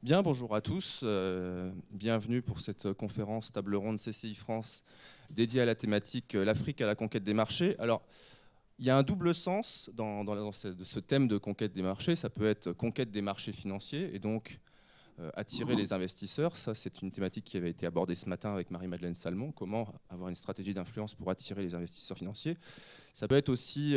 Bien, bonjour à tous. Bienvenue pour cette conférence table ronde CCI France dédiée à la thématique l'Afrique à la conquête des marchés. Alors, il y a un double sens dans ce thème de conquête des marchés. Ça peut être conquête des marchés financiers et donc attirer les investisseurs. Ça, c'est une thématique qui avait été abordée ce matin avec Marie-Madeleine Salmon. Comment avoir une stratégie d'influence pour attirer les investisseurs financiers. Ça peut être aussi,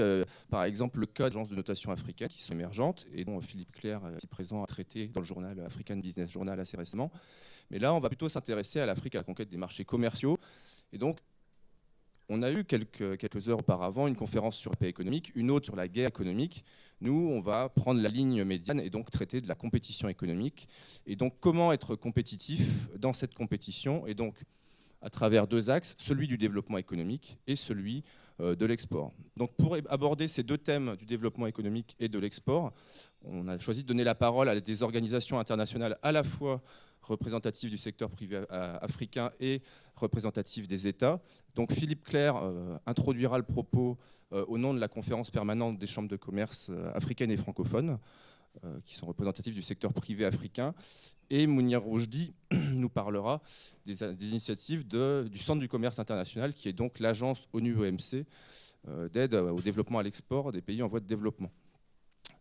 par exemple, le cas d'agences de notation africaines qui sont émergentes et dont Philippe Clerc est présent à traiter dans le journal African Business Journal assez récemment. Mais là, on va plutôt s'intéresser à l'Afrique à la conquête des marchés commerciaux. Et donc, on a eu quelques heures auparavant une conférence sur la paix économique, une autre sur la guerre économique. Nous, on va prendre la ligne médiane et donc traiter de la compétition économique. Et donc, comment être compétitif dans cette compétition. Et donc, à travers deux axes, celui du développement économique et celui de l'export. Donc pour aborder ces deux thèmes du développement économique et de l'export, on a choisi de donner la parole à des organisations internationales à la fois représentatives du secteur privé africain et représentatives des États. Donc Philippe Clerc introduira le propos au nom de la conférence permanente des chambres de commerce africaines et francophones, qui sont représentatifs du secteur privé africain. Et Mounir Roujdi nous parlera des initiatives du Centre du commerce international, qui est donc l'agence ONU-OMC d'aide au développement à l'export des pays en voie de développement.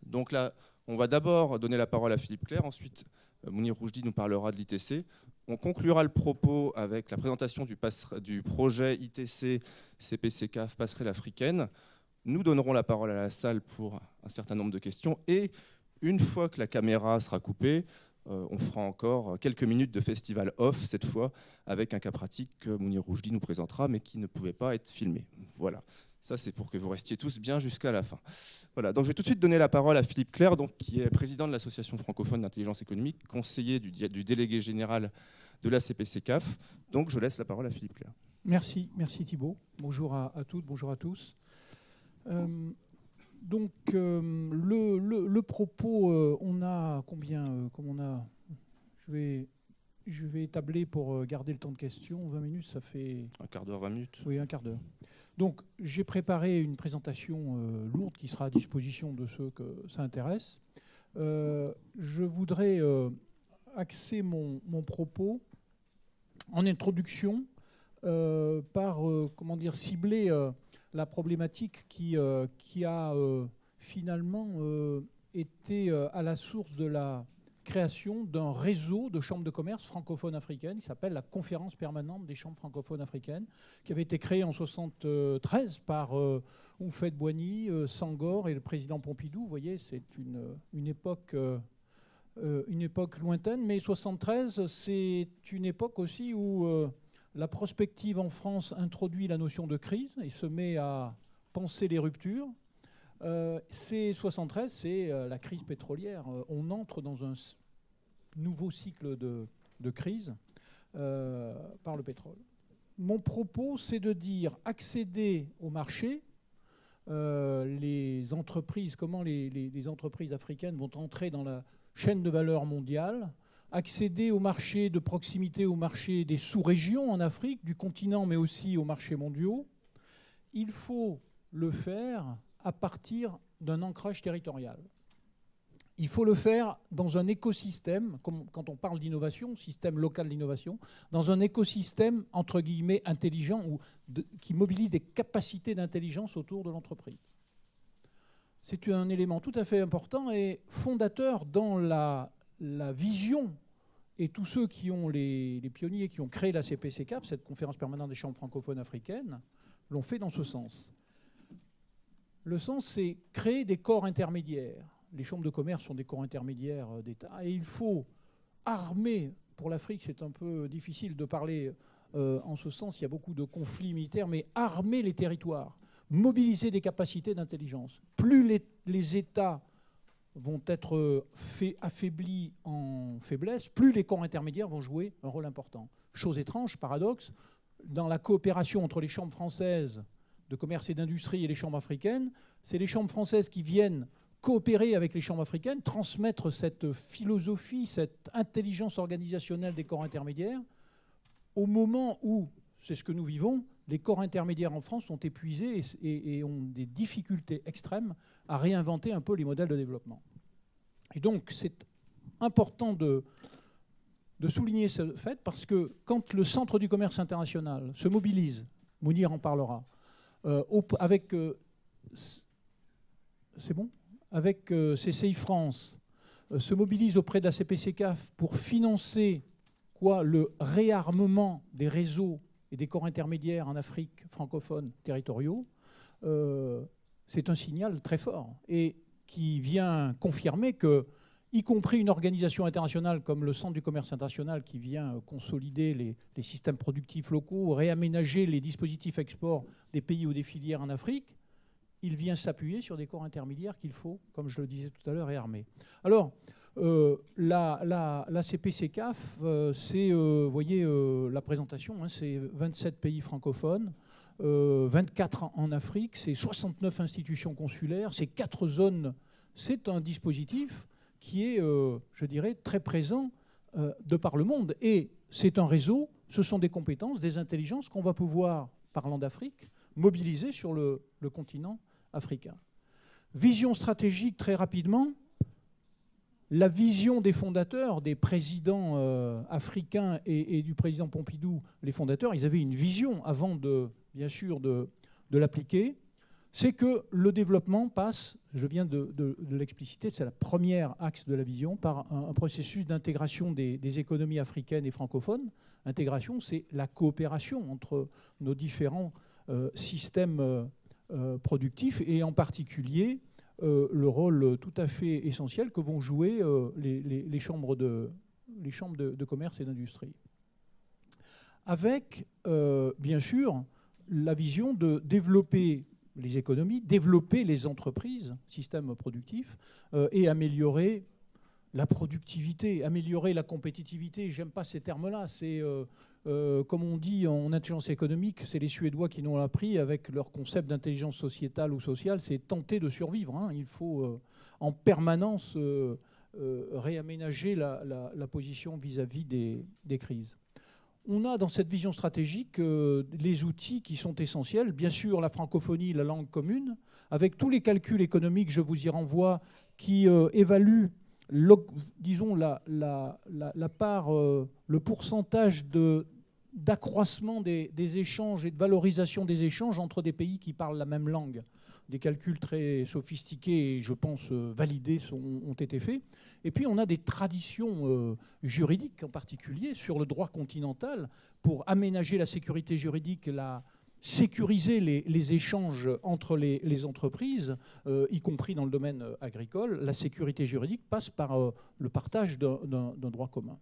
Donc là, on va d'abord donner la parole à Philippe Clerc, ensuite Mounir Roujdi nous parlera de l'ITC. On conclura le propos avec la présentation du projet ITC CPC-CAF Passerelle africaine. Nous donnerons la parole à la salle pour un certain nombre de questions et une fois que la caméra sera coupée, on fera encore quelques minutes de festival off, cette fois avec un cas pratique que Mounir Roujdi nous présentera, mais qui ne pouvait pas être filmé. Voilà, ça c'est pour que vous restiez tous bien jusqu'à la fin. Voilà, donc je vais tout de suite donner la parole à Philippe Clerc, donc, qui est président de l'Association francophone d'intelligence économique, conseiller du délégué général de la CPC-CAF. Donc je laisse la parole à Philippe Clerc. Merci Thibault. Bonjour à toutes, bonjour à tous. Donc le propos, on a combien comme on a, je vais établir pour garder le temps de questions. 20 minutes, ça fait... Un quart d'heure, 20 minutes. Oui, un quart d'heure. Donc j'ai préparé une présentation lourde qui sera à disposition de ceux que ça intéresse. Je voudrais axer mon propos en introduction par cibler la problématique qui a finalement été à la source de la création d'un réseau de chambres de commerce francophones africaines qui s'appelle la Conférence permanente des chambres francophones africaines, qui avait été créée en 1973 par Houphouët-Boigny, Senghor et le président Pompidou. Vous voyez, c'est une époque lointaine, mais 1973, c'est une époque aussi où la prospective en France introduit la notion de crise et se met à penser les ruptures. C'est 73, c'est la crise pétrolière. On entre dans un nouveau cycle de crise par le pétrole. Mon propos, c'est de dire accéder au marché. Les entreprises, comment les entreprises africaines vont entrer dans la chaîne de valeur mondiale, accéder au marché de proximité, au marché des sous-régions en Afrique, du continent, mais aussi aux marchés mondiaux. Il faut le faire à partir d'un ancrage territorial. Il faut le faire dans un écosystème, comme quand on parle d'innovation, système local d'innovation, dans un écosystème, entre guillemets, intelligent, qui mobilise des capacités d'intelligence autour de l'entreprise. C'est un élément tout à fait important et fondateur dans la vision, et tous ceux qui ont les pionniers qui ont créé la CPC-CAF, cette conférence permanente des chambres francophones africaines, l'ont fait dans ce sens. Le sens, c'est créer des corps intermédiaires. Les chambres de commerce sont des corps intermédiaires d'État. Et il faut armer, pour l'Afrique, c'est un peu difficile de parler en ce sens, il y a beaucoup de conflits militaires, mais armer les territoires, mobiliser des capacités d'intelligence. Plus les États vont être affaiblis en faiblesse, plus les corps intermédiaires vont jouer un rôle important. Chose étrange, paradoxe, dans la coopération entre les chambres françaises de commerce et d'industrie et les chambres africaines, c'est les chambres françaises qui viennent coopérer avec les chambres africaines, transmettre cette philosophie, cette intelligence organisationnelle des corps intermédiaires, au moment où, c'est ce que nous vivons, les corps intermédiaires en France sont épuisés et ont des difficultés extrêmes à réinventer un peu les modèles de développement. Et donc, c'est important de souligner ce fait parce que quand le Centre du commerce international se mobilise, Mounir en parlera, avec c'est bon, avec CCI France, se mobilise auprès de la CPCCAF pour financer le réarmement des réseaux et des corps intermédiaires en Afrique francophone territoriaux, c'est un signal très fort et qui vient confirmer que, y compris une organisation internationale comme le Centre du commerce international qui vient consolider les systèmes productifs locaux, réaménager les dispositifs export des pays ou des filières en Afrique, il vient s'appuyer sur des corps intermédiaires qu'il faut, comme je le disais tout à l'heure, réarmer. Alors, la CPCCAF, c'est, vous voyez la présentation, hein, c'est 27 pays francophones, 24 en Afrique, c'est 69 institutions consulaires, c'est 4 zones. C'est un dispositif qui est, je dirais, très présent de par le monde. Et c'est un réseau, ce sont des compétences, des intelligences qu'on va pouvoir, parlant d'Afrique, mobiliser sur le continent africain. Vision stratégique, très rapidement. La vision des fondateurs, des présidents africains et du président Pompidou, les fondateurs, ils avaient une vision avant, bien sûr, de l'appliquer. C'est que le développement passe, je viens de l'expliciter, c'est la première axe de la vision, par un processus d'intégration des économies africaines et francophones. Intégration, c'est la coopération entre nos différents systèmes productifs et en particulier le rôle tout à fait essentiel que vont jouer les chambres de commerce et d'industrie. Avec, bien sûr, la vision de développer les économies, développer les entreprises, système productif, et améliorer la productivité, améliorer la compétitivité. J'aime pas ces termes-là. C'est, comme on dit en intelligence économique, c'est les Suédois qui l'ont appris avec leur concept d'intelligence sociétale ou sociale, c'est tenter de survivre. Hein. Il faut en permanence réaménager la position vis-à-vis des crises. On a dans cette vision stratégique les outils qui sont essentiels. Bien sûr, la francophonie, la langue commune, avec tous les calculs économiques, je vous y renvoie, qui évaluent, disons, la part, le pourcentage d'accroissement des échanges et de valorisation des échanges entre des pays qui parlent la même langue. Des calculs très sophistiqués et, je pense, validés ont été faits. Et puis, on a des traditions juridiques, en particulier, sur le droit continental, pour aménager la sécurité juridique, sécuriser les échanges entre les entreprises, y compris dans le domaine agricole. La sécurité juridique passe par le partage d'un droit commun.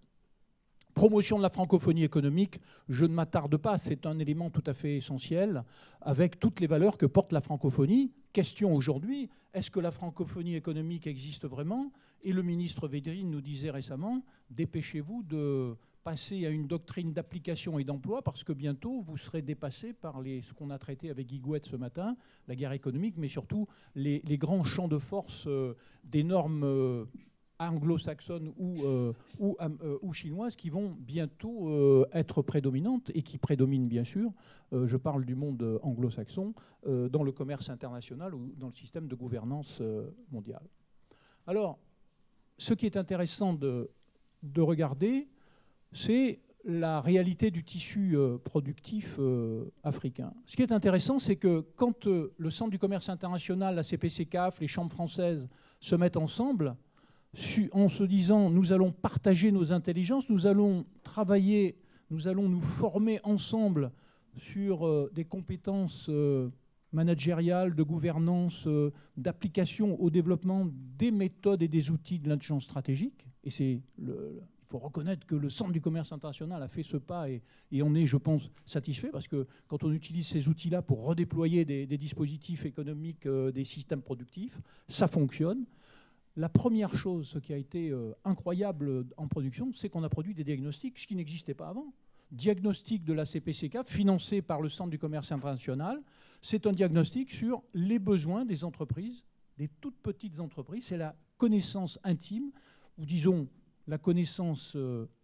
Promotion de la francophonie économique, je ne m'attarde pas, c'est un élément tout à fait essentiel, avec toutes les valeurs que porte la francophonie. Question aujourd'hui, est-ce que la francophonie économique existe vraiment? Et le ministre Védrine nous disait récemment, dépêchez-vous de passer à une doctrine d'application et d'emploi, parce que bientôt, vous serez dépassé par ce qu'on a traité avec Guy Gouette ce matin, la guerre économique, mais surtout les grands champs de force des normes anglo-saxonnes ou chinoises qui vont bientôt être prédominantes et qui prédominent bien sûr, je parle du monde anglo-saxon, dans le commerce international ou dans le système de gouvernance mondiale. Alors, ce qui est intéressant de regarder, c'est la réalité du tissu productif africain. Ce qui est intéressant, c'est que quand le Centre du commerce international, la CPCCAF, les chambres françaises se mettent ensemble, en se disant nous allons partager nos intelligences, nous allons travailler, nous allons nous former ensemble sur des compétences managériales, de gouvernance, d'application au développement des méthodes et des outils de l'intelligence stratégique. Et il faut reconnaître que le Centre du commerce international a fait ce pas et on est, je pense, satisfait parce que quand on utilise ces outils-là pour redéployer des dispositifs économiques, des systèmes productifs, ça fonctionne. La première chose, ce qui a été incroyable en production, c'est qu'on a produit des diagnostics, ce qui n'existait pas avant. Diagnostic de la CPCCAF, financé par le Centre du commerce international. C'est un diagnostic sur les besoins des entreprises, des toutes petites entreprises. C'est la connaissance intime, ou disons la connaissance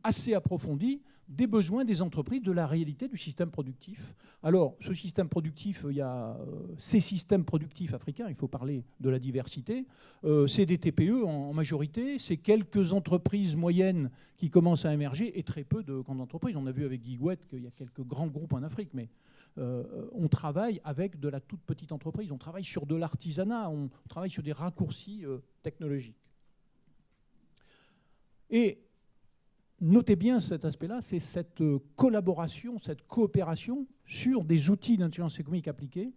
assez approfondie des besoins des entreprises, de la réalité du système productif. Alors, ce système productif, il y a ces systèmes productifs africains, il faut parler de la diversité. C'est des TPE en majorité, c'est quelques entreprises moyennes qui commencent à émerger et très peu de grandes entreprises. On a vu avec Guy Gouette qu'il y a quelques grands groupes en Afrique, mais on travaille avec de la toute petite entreprise, on travaille sur de l'artisanat, on travaille sur des raccourcis technologiques. Et notez bien cet aspect-là, c'est cette collaboration, cette coopération sur des outils d'intelligence économique appliquée,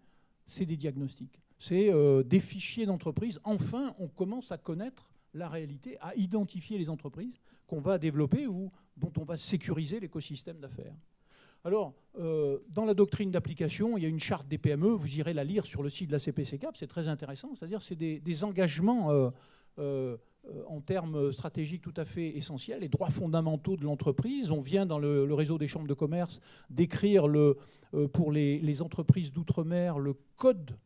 c'est des diagnostics, c'est des fichiers d'entreprise. Enfin, on commence à connaître la réalité, à identifier les entreprises qu'on va développer ou dont on va sécuriser l'écosystème d'affaires. Alors, dans la doctrine d'application, il y a une charte des PME, vous irez la lire sur le site de la CPCCAP, c'est très intéressant, c'est-à-dire c'est des engagements en termes stratégiques tout à fait essentiels, les droits fondamentaux de l'entreprise. On vient dans le réseau des chambres de commerce d'écrire pour les entreprises d'outre-mer le code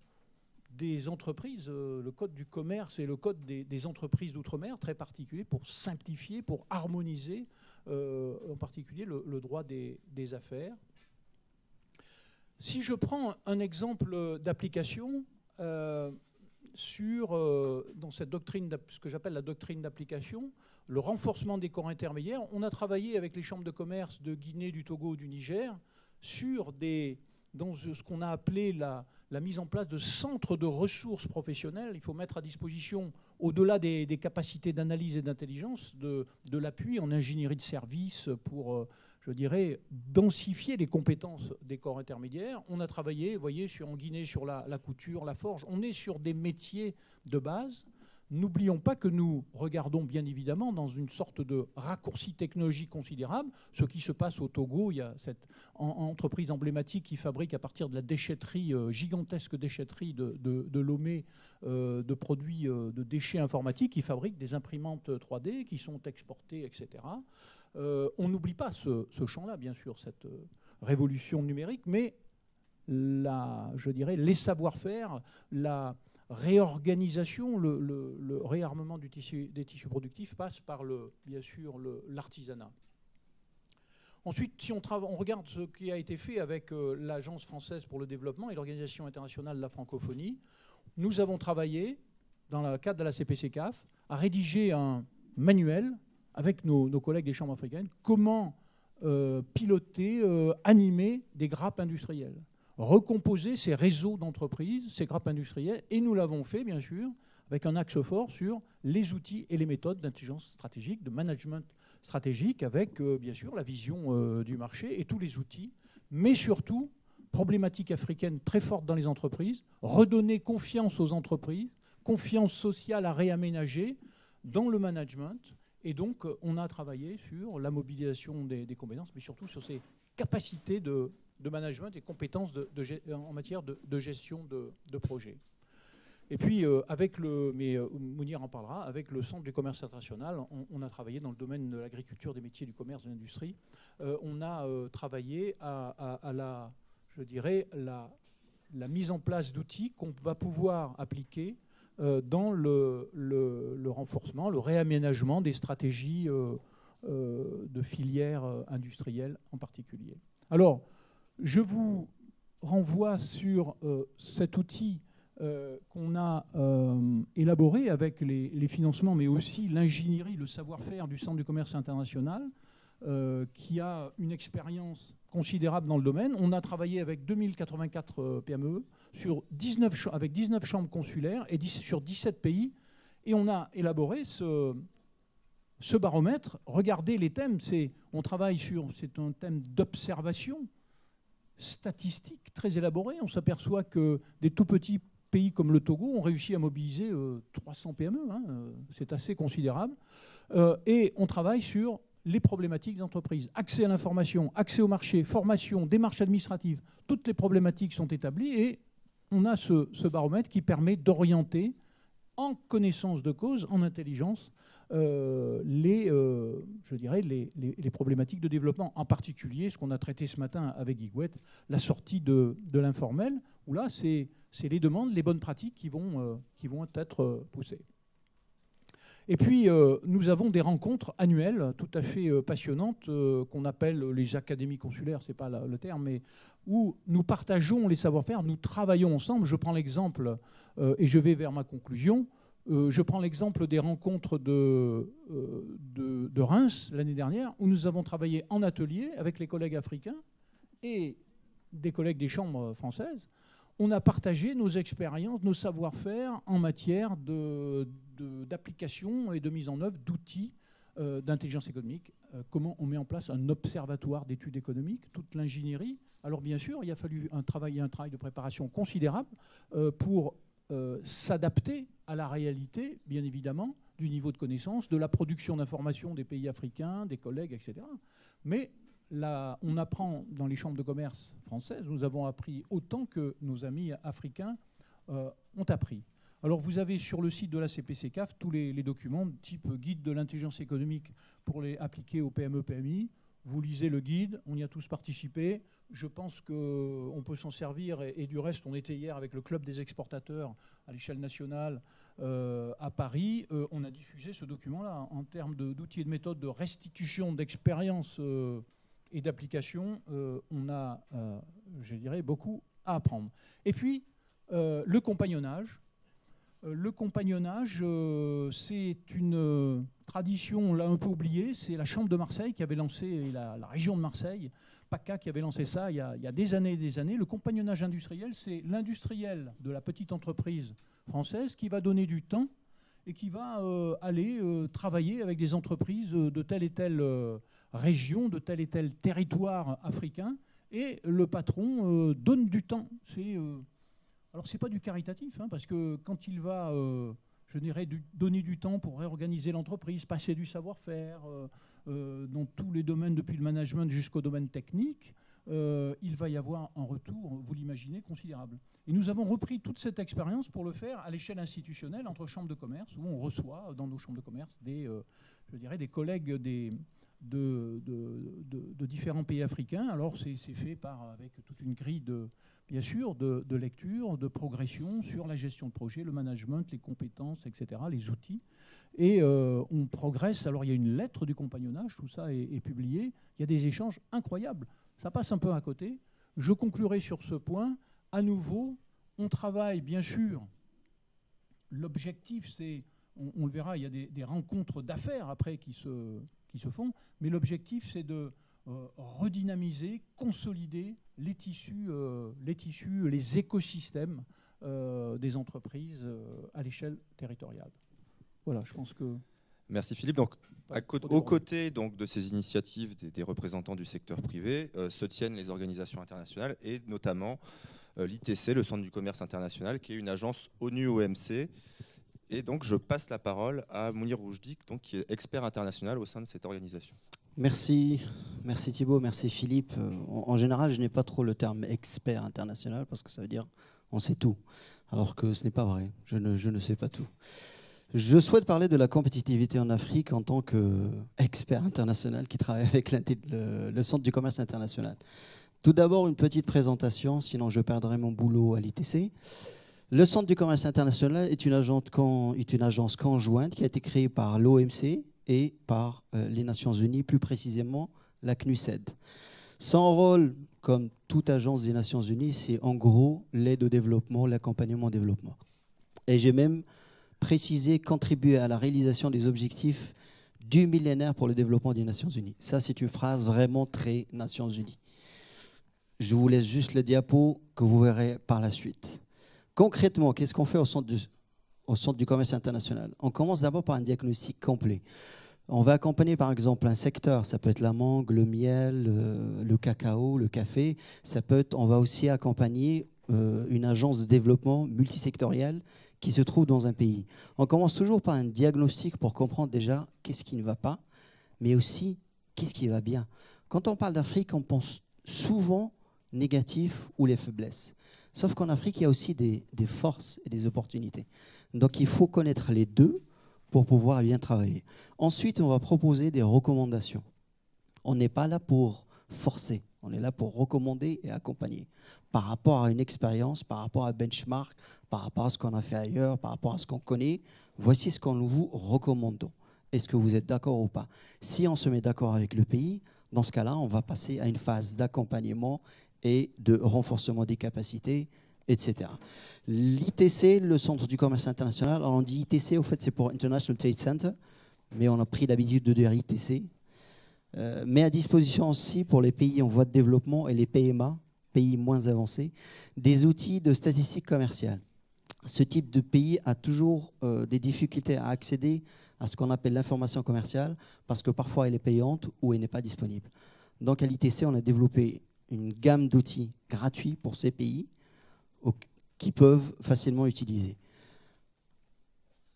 des entreprises, le code du commerce et le code des entreprises d'outre-mer, très particulier pour simplifier, pour harmoniser en particulier le droit des affaires. Si je prends un exemple d'application dans cette doctrine, ce que j'appelle la doctrine d'application, le renforcement des corps intermédiaires, on a travaillé avec les chambres de commerce de Guinée, du Togo, du Niger dans ce qu'on a appelé la mise en place de centres de ressources professionnelles. Il faut mettre à disposition, au-delà des capacités d'analyse et d'intelligence, de l'appui en ingénierie de service pour, je dirais, densifier les compétences des corps intermédiaires. On a travaillé, vous voyez, en Guinée sur la couture, la forge. On est sur des métiers de base. N'oublions pas que nous regardons bien évidemment dans une sorte de raccourci technologique considérable. Ce qui se passe au Togo, il y a cette entreprise emblématique qui fabrique à partir de la déchetterie, gigantesque déchetterie de Lomé, de produits de déchets informatiques, qui fabrique des imprimantes 3D qui sont exportées, etc. On n'oublie pas ce champ-là, bien sûr, cette révolution numérique, mais je dirais, les savoir-faire, la réorganisation, le réarmement des tissus productifs passe par, bien sûr, l'artisanat. Ensuite, si on regarde ce qui a été fait avec l'Agence française pour le développement et l'Organisation internationale de la francophonie, nous avons travaillé, dans le cadre de la CPCCAF, à rédiger un manuel avec nos collègues des chambres africaines, comment piloter, animer des grappes industrielles, recomposer ces réseaux d'entreprises, ces grappes industrielles, et nous l'avons fait, bien sûr, avec un axe fort sur les outils et les méthodes d'intelligence stratégique, de management stratégique, avec, bien sûr, la vision du marché et tous les outils, mais surtout, problématique africaine très forte dans les entreprises, redonner confiance aux entreprises, confiance sociale à réaménager dans le management. Et donc, on a travaillé sur la mobilisation des compétences, mais surtout sur ces capacités de management et compétences en matière de gestion de projet. Et puis, mais Mounir en parlera, avec le Centre du commerce international, on a travaillé dans le domaine de l'agriculture, des métiers, du commerce, de l'industrie. On a travaillé à je dirais, la mise en place d'outils qu'on va pouvoir appliquer dans le renforcement, le réaménagement des stratégies de filières industrielles en particulier. Alors, je vous renvoie sur cet outil qu'on a élaboré avec les financements, mais aussi l'ingénierie, le savoir-faire du Centre du commerce international, qui a une expérience considérable dans le domaine. On a travaillé avec 2084 PME avec 19 chambres consulaires et sur 17 pays. Et on a élaboré ce baromètre. Regardez les thèmes. C'est un thème d'observation statistique très élaboré. On s'aperçoit que des tout petits pays comme le Togo ont réussi à mobiliser 300 PME. C'est assez considérable. Et on travaille sur les problématiques d'entreprise. Accès à l'information, accès au marché, formation, démarches administratives. Toutes les problématiques sont établies et on a ce baromètre qui permet d'orienter en connaissance de cause, en intelligence, les problématiques de développement, en particulier ce qu'on a traité ce matin avec Guy Gouette, la sortie de l'informel, où là, c'est les demandes, les bonnes pratiques qui vont être poussées. Et puis, nous avons des rencontres annuelles tout à fait passionnantes qu'on appelle les académies consulaires, ce n'est pas le terme, mais où nous partageons les savoir-faire, nous travaillons ensemble. Je prends l'exemple, et je vais vers ma conclusion, je prends l'exemple des rencontres de Reims l'année dernière, où nous avons travaillé en atelier avec les collègues africains et des collègues des chambres françaises. On a partagé nos expériences, nos savoir-faire en matière d'application et de mise en œuvre d'outils d'intelligence économique. Comment on met en place un observatoire d'études économiques, toute l'ingénierie. Alors bien sûr, il a fallu un travail de préparation considérable pour s'adapter à la réalité, bien évidemment, du niveau de connaissance, de la production d'informations des pays africains, des collègues, etc. Mais là, on apprend dans les chambres de commerce françaises, nous avons appris autant que nos amis africains ont appris. Alors vous avez sur le site de la CPC-CAF tous les documents type guide de l'intelligence économique pour les appliquer aux PME-PMI. Vous lisez le guide, on y a tous participé. Je pense qu'on peut s'en servir. Et du reste, on était hier avec le club des exportateurs à l'échelle nationale à Paris. On a diffusé ce document-là en termes d'outils et de méthodes de restitution d'expérience et d'application. On a, je dirais, beaucoup à apprendre. Et puis, le compagnonnage. Le compagnonnage, c'est une tradition, on l'a un peu oubliée, c'est la Chambre de Marseille qui avait lancé, la région de Marseille, PACA, qui avait lancé ça il y a des années et des années. Le compagnonnage industriel, c'est l'industriel de la petite entreprise française qui va donner du temps et qui va aller travailler avec des entreprises de telle et telle région, de tel et tel territoire africain, et le patron donne du temps. Alors, ce n'est pas du caritatif, parce que quand il va, je dirais, donner du temps pour réorganiser l'entreprise, passer du savoir-faire dans tous les domaines, depuis le management jusqu'au domaine technique, il va y avoir un retour, vous l'imaginez, considérable. Et nous avons repris toute cette expérience pour le faire à l'échelle institutionnelle, entre chambres de commerce, où on reçoit dans nos chambres de commerce des collègues de différents pays africains. Alors, c'est fait avec toute une grille bien sûr, de lecture, de progression sur la gestion de projet, le management, les compétences, etc., les outils. Et on progresse. Alors, il y a une lettre du compagnonnage, tout ça est publié. Il y a des échanges incroyables. Ça passe un peu à côté. Je conclurai sur ce point. À nouveau, on travaille, bien sûr. L'objectif, c'est, on le verra, il y a des rencontres d'affaires après qui se font. Mais l'objectif, c'est de redynamiser, consolider les tissus, les écosystèmes des entreprises à l'échelle territoriale. Voilà, je pense que... Merci Philippe. Donc, aux côtés de ces initiatives des représentants du secteur privé se tiennent les organisations internationales et notamment l'ITC, le Centre du commerce international, qui est une agence ONU-OMC. Et donc, je passe la parole à Mounir Roujdik, qui est expert international au sein de cette organisation. Merci Thibault, merci Philippe. En général, je n'ai pas trop le terme expert international parce que ça veut dire on sait tout, alors que ce n'est pas vrai, je ne sais pas tout. Je souhaite parler de la compétitivité en Afrique en tant qu'expert international qui travaille avec le Centre du commerce international. Tout d'abord, une petite présentation, sinon je perdrai mon boulot à l'ITC. Le Centre du commerce international est une agence conjointe qui a été créée par l'OMC et par les Nations Unies, plus précisément la CNUSED. Son rôle, comme toute agence des Nations Unies, c'est en gros l'aide au développement, l'accompagnement au développement. Et j'ai même précisé contribuer à la réalisation des objectifs du millénaire pour le développement des Nations Unies. Ça, c'est une phrase vraiment très Nations Unies. Je vous laisse juste le diapo que vous verrez par la suite. Concrètement, qu'est-ce qu'on fait au Centre du commerce international? On commence d'abord par un diagnostic complet. On va accompagner par exemple un secteur, ça peut être la mangue, le miel, le cacao, le café. On va aussi accompagner une agence de développement multisectorielle qui se trouve dans un pays. On commence toujours par un diagnostic pour comprendre déjà qu'est-ce qui ne va pas, mais aussi qu'est-ce qui va bien. Quand on parle d'Afrique, on pense souvent négatif ou les faiblesses. Sauf qu'en Afrique, il y a aussi des forces et des opportunités. Donc il faut connaître les deux pour pouvoir bien travailler. Ensuite, on va proposer des recommandations. On n'est pas là pour forcer. On est là pour recommander et accompagner par rapport à une expérience, par rapport à un benchmark, par rapport à ce qu'on a fait ailleurs, par rapport à ce qu'on connaît. Voici ce qu'on nous vous recommandons. Est-ce que vous êtes d'accord ou pas? Si on se met d'accord avec le pays, dans ce cas-là, on va passer à une phase d'accompagnement et de renforcement des capacités, etc. L'ITC, le Centre du commerce international, alors on dit ITC, au fait c'est pour International Trade Center, mais on a pris l'habitude de dire ITC, met à disposition aussi pour les pays en voie de développement et les PMA, pays moins avancés, des outils de statistiques commerciales. Ce type de pays a toujours des difficultés à accéder à ce qu'on appelle l'information commerciale parce que parfois elle est payante ou elle n'est pas disponible. Donc à l'ITC, on a développé une gamme d'outils gratuits pour ces pays qui peuvent facilement utiliser.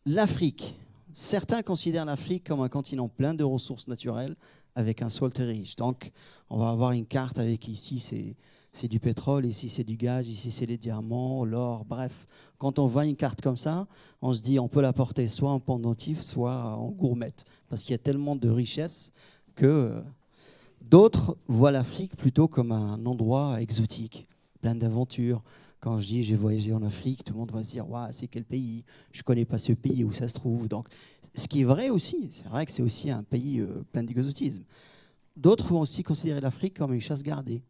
L'Afrique. Certains considèrent l'Afrique comme un continent plein de ressources naturelles avec un sol très riche. Donc, on va avoir une carte avec ici, c'est du pétrole, ici c'est du gaz, ici c'est les diamants, l'or, bref. Quand on voit une carte comme ça, on se dit on peut la porter soit en pendentif, soit en gourmette, parce qu'il y a tellement de richesses que d'autres voient l'Afrique plutôt comme un endroit exotique, plein d'aventures. Quand je dis j'ai voyagé en Afrique, tout le monde va se dire waouh, c'est quel pays? Je ne connais pas ce pays, où ça se trouve. Donc, ce qui est vrai aussi, c'est vrai que c'est aussi un pays plein d'exotisme. D'autres vont aussi considérer l'Afrique comme une chasse gardée.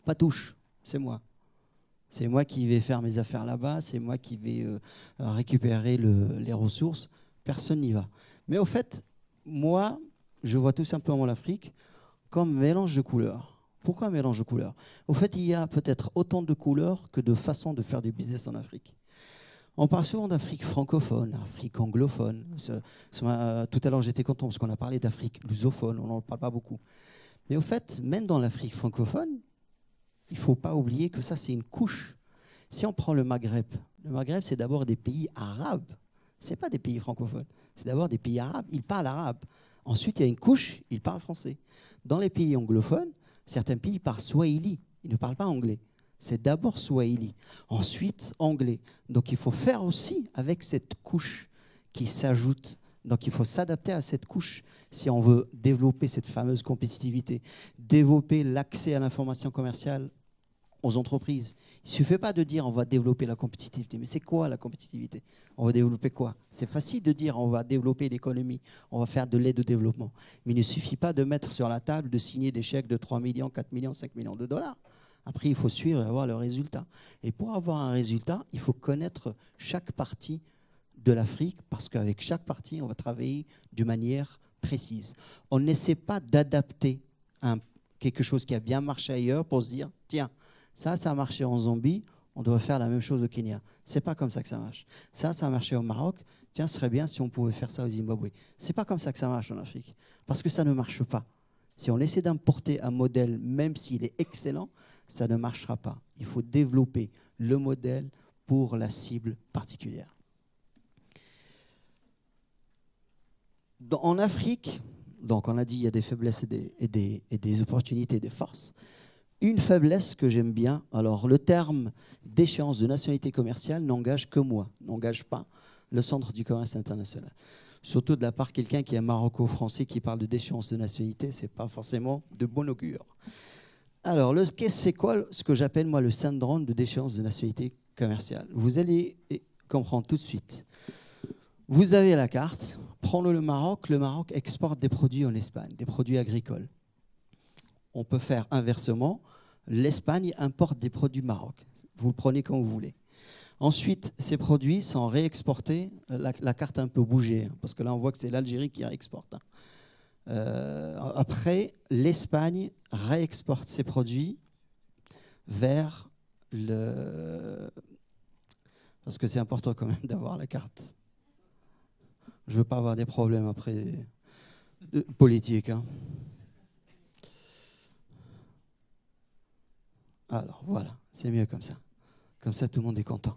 Pas touche, c'est moi. C'est moi qui vais faire mes affaires là-bas, c'est moi qui vais récupérer les ressources. Personne n'y va. Mais au fait, moi, je vois tout simplement l'Afrique comme un mélange de couleurs. Pourquoi un mélange de couleurs? Au fait, il y a peut-être autant de couleurs que de façons de faire du business en Afrique. On parle souvent d'Afrique francophone, Afrique anglophone. Tout à l'heure, j'étais content parce qu'on a parlé d'Afrique lusophone, on n'en parle pas beaucoup. Mais au fait, même dans l'Afrique francophone, il ne faut pas oublier que ça, c'est une couche. Si on prend le Maghreb, c'est d'abord des pays arabes. Ce n'est pas des pays francophones, c'est d'abord des pays arabes. Ils parlent arabe. Ensuite, il y a une couche, ils parlent français. Dans les pays anglophones, certains pays parlent swahili, ils ne parlent pas anglais. C'est d'abord swahili, ensuite anglais. Donc il faut faire aussi avec cette couche qui s'ajoute. Donc il faut s'adapter à cette couche si on veut développer cette fameuse compétitivité, développer l'accès à l'information commerciale aux entreprises. Il ne suffit pas de dire on va développer la compétitivité. Mais c'est quoi la compétitivité? On va développer quoi? C'est facile de dire on va développer l'économie, on va faire de l'aide au développement. Mais il ne suffit pas de mettre sur la table, de signer des chèques de 3 millions, 4 millions, 5 millions de dollars. Après, il faut suivre et avoir le résultat. Et pour avoir un résultat, il faut connaître chaque partie de l'Afrique parce qu'avec chaque partie, on va travailler de manière précise. On n'essaie pas d'adapter quelque chose qui a bien marché ailleurs pour se dire, tiens, ça a marché en Zambie, on doit faire la même chose au Kenya. C'est pas comme ça que ça marche. Ça a marché au Maroc, tiens, ce serait bien si on pouvait faire ça au Zimbabwe. C'est pas comme ça que ça marche en Afrique, parce que ça ne marche pas. Si on essaie d'importer un modèle, même s'il est excellent, ça ne marchera pas. Il faut développer le modèle pour la cible particulière. En Afrique, donc on a dit il y a des faiblesses et des opportunités, des forces. Une faiblesse que j'aime bien, alors le terme d'échéance de nationalité commerciale n'engage que moi, n'engage pas le Centre du commerce international. Surtout de la part de quelqu'un qui est maroco-français qui parle de déchéance de nationalité, ce n'est pas forcément de bon augure. Alors, c'est quoi ce que j'appelle moi le syndrome de déchéance de nationalité commerciale? Vous allez comprendre tout de suite. Vous avez la carte, prenons le Maroc exporte des produits en Espagne, des produits agricoles. On peut faire inversement, l'Espagne importe des produits Maroc. Vous le prenez quand vous voulez. Ensuite, ces produits sont réexportés. La carte a un peu bougé, parce que là, on voit que c'est l'Algérie qui réexporte. Après, l'Espagne réexporte ses produits vers le... Parce que c'est important quand même d'avoir la carte. Je ne veux pas avoir des problèmes après politiques. Hein. Alors, voilà, c'est mieux comme ça. Comme ça, tout le monde est content.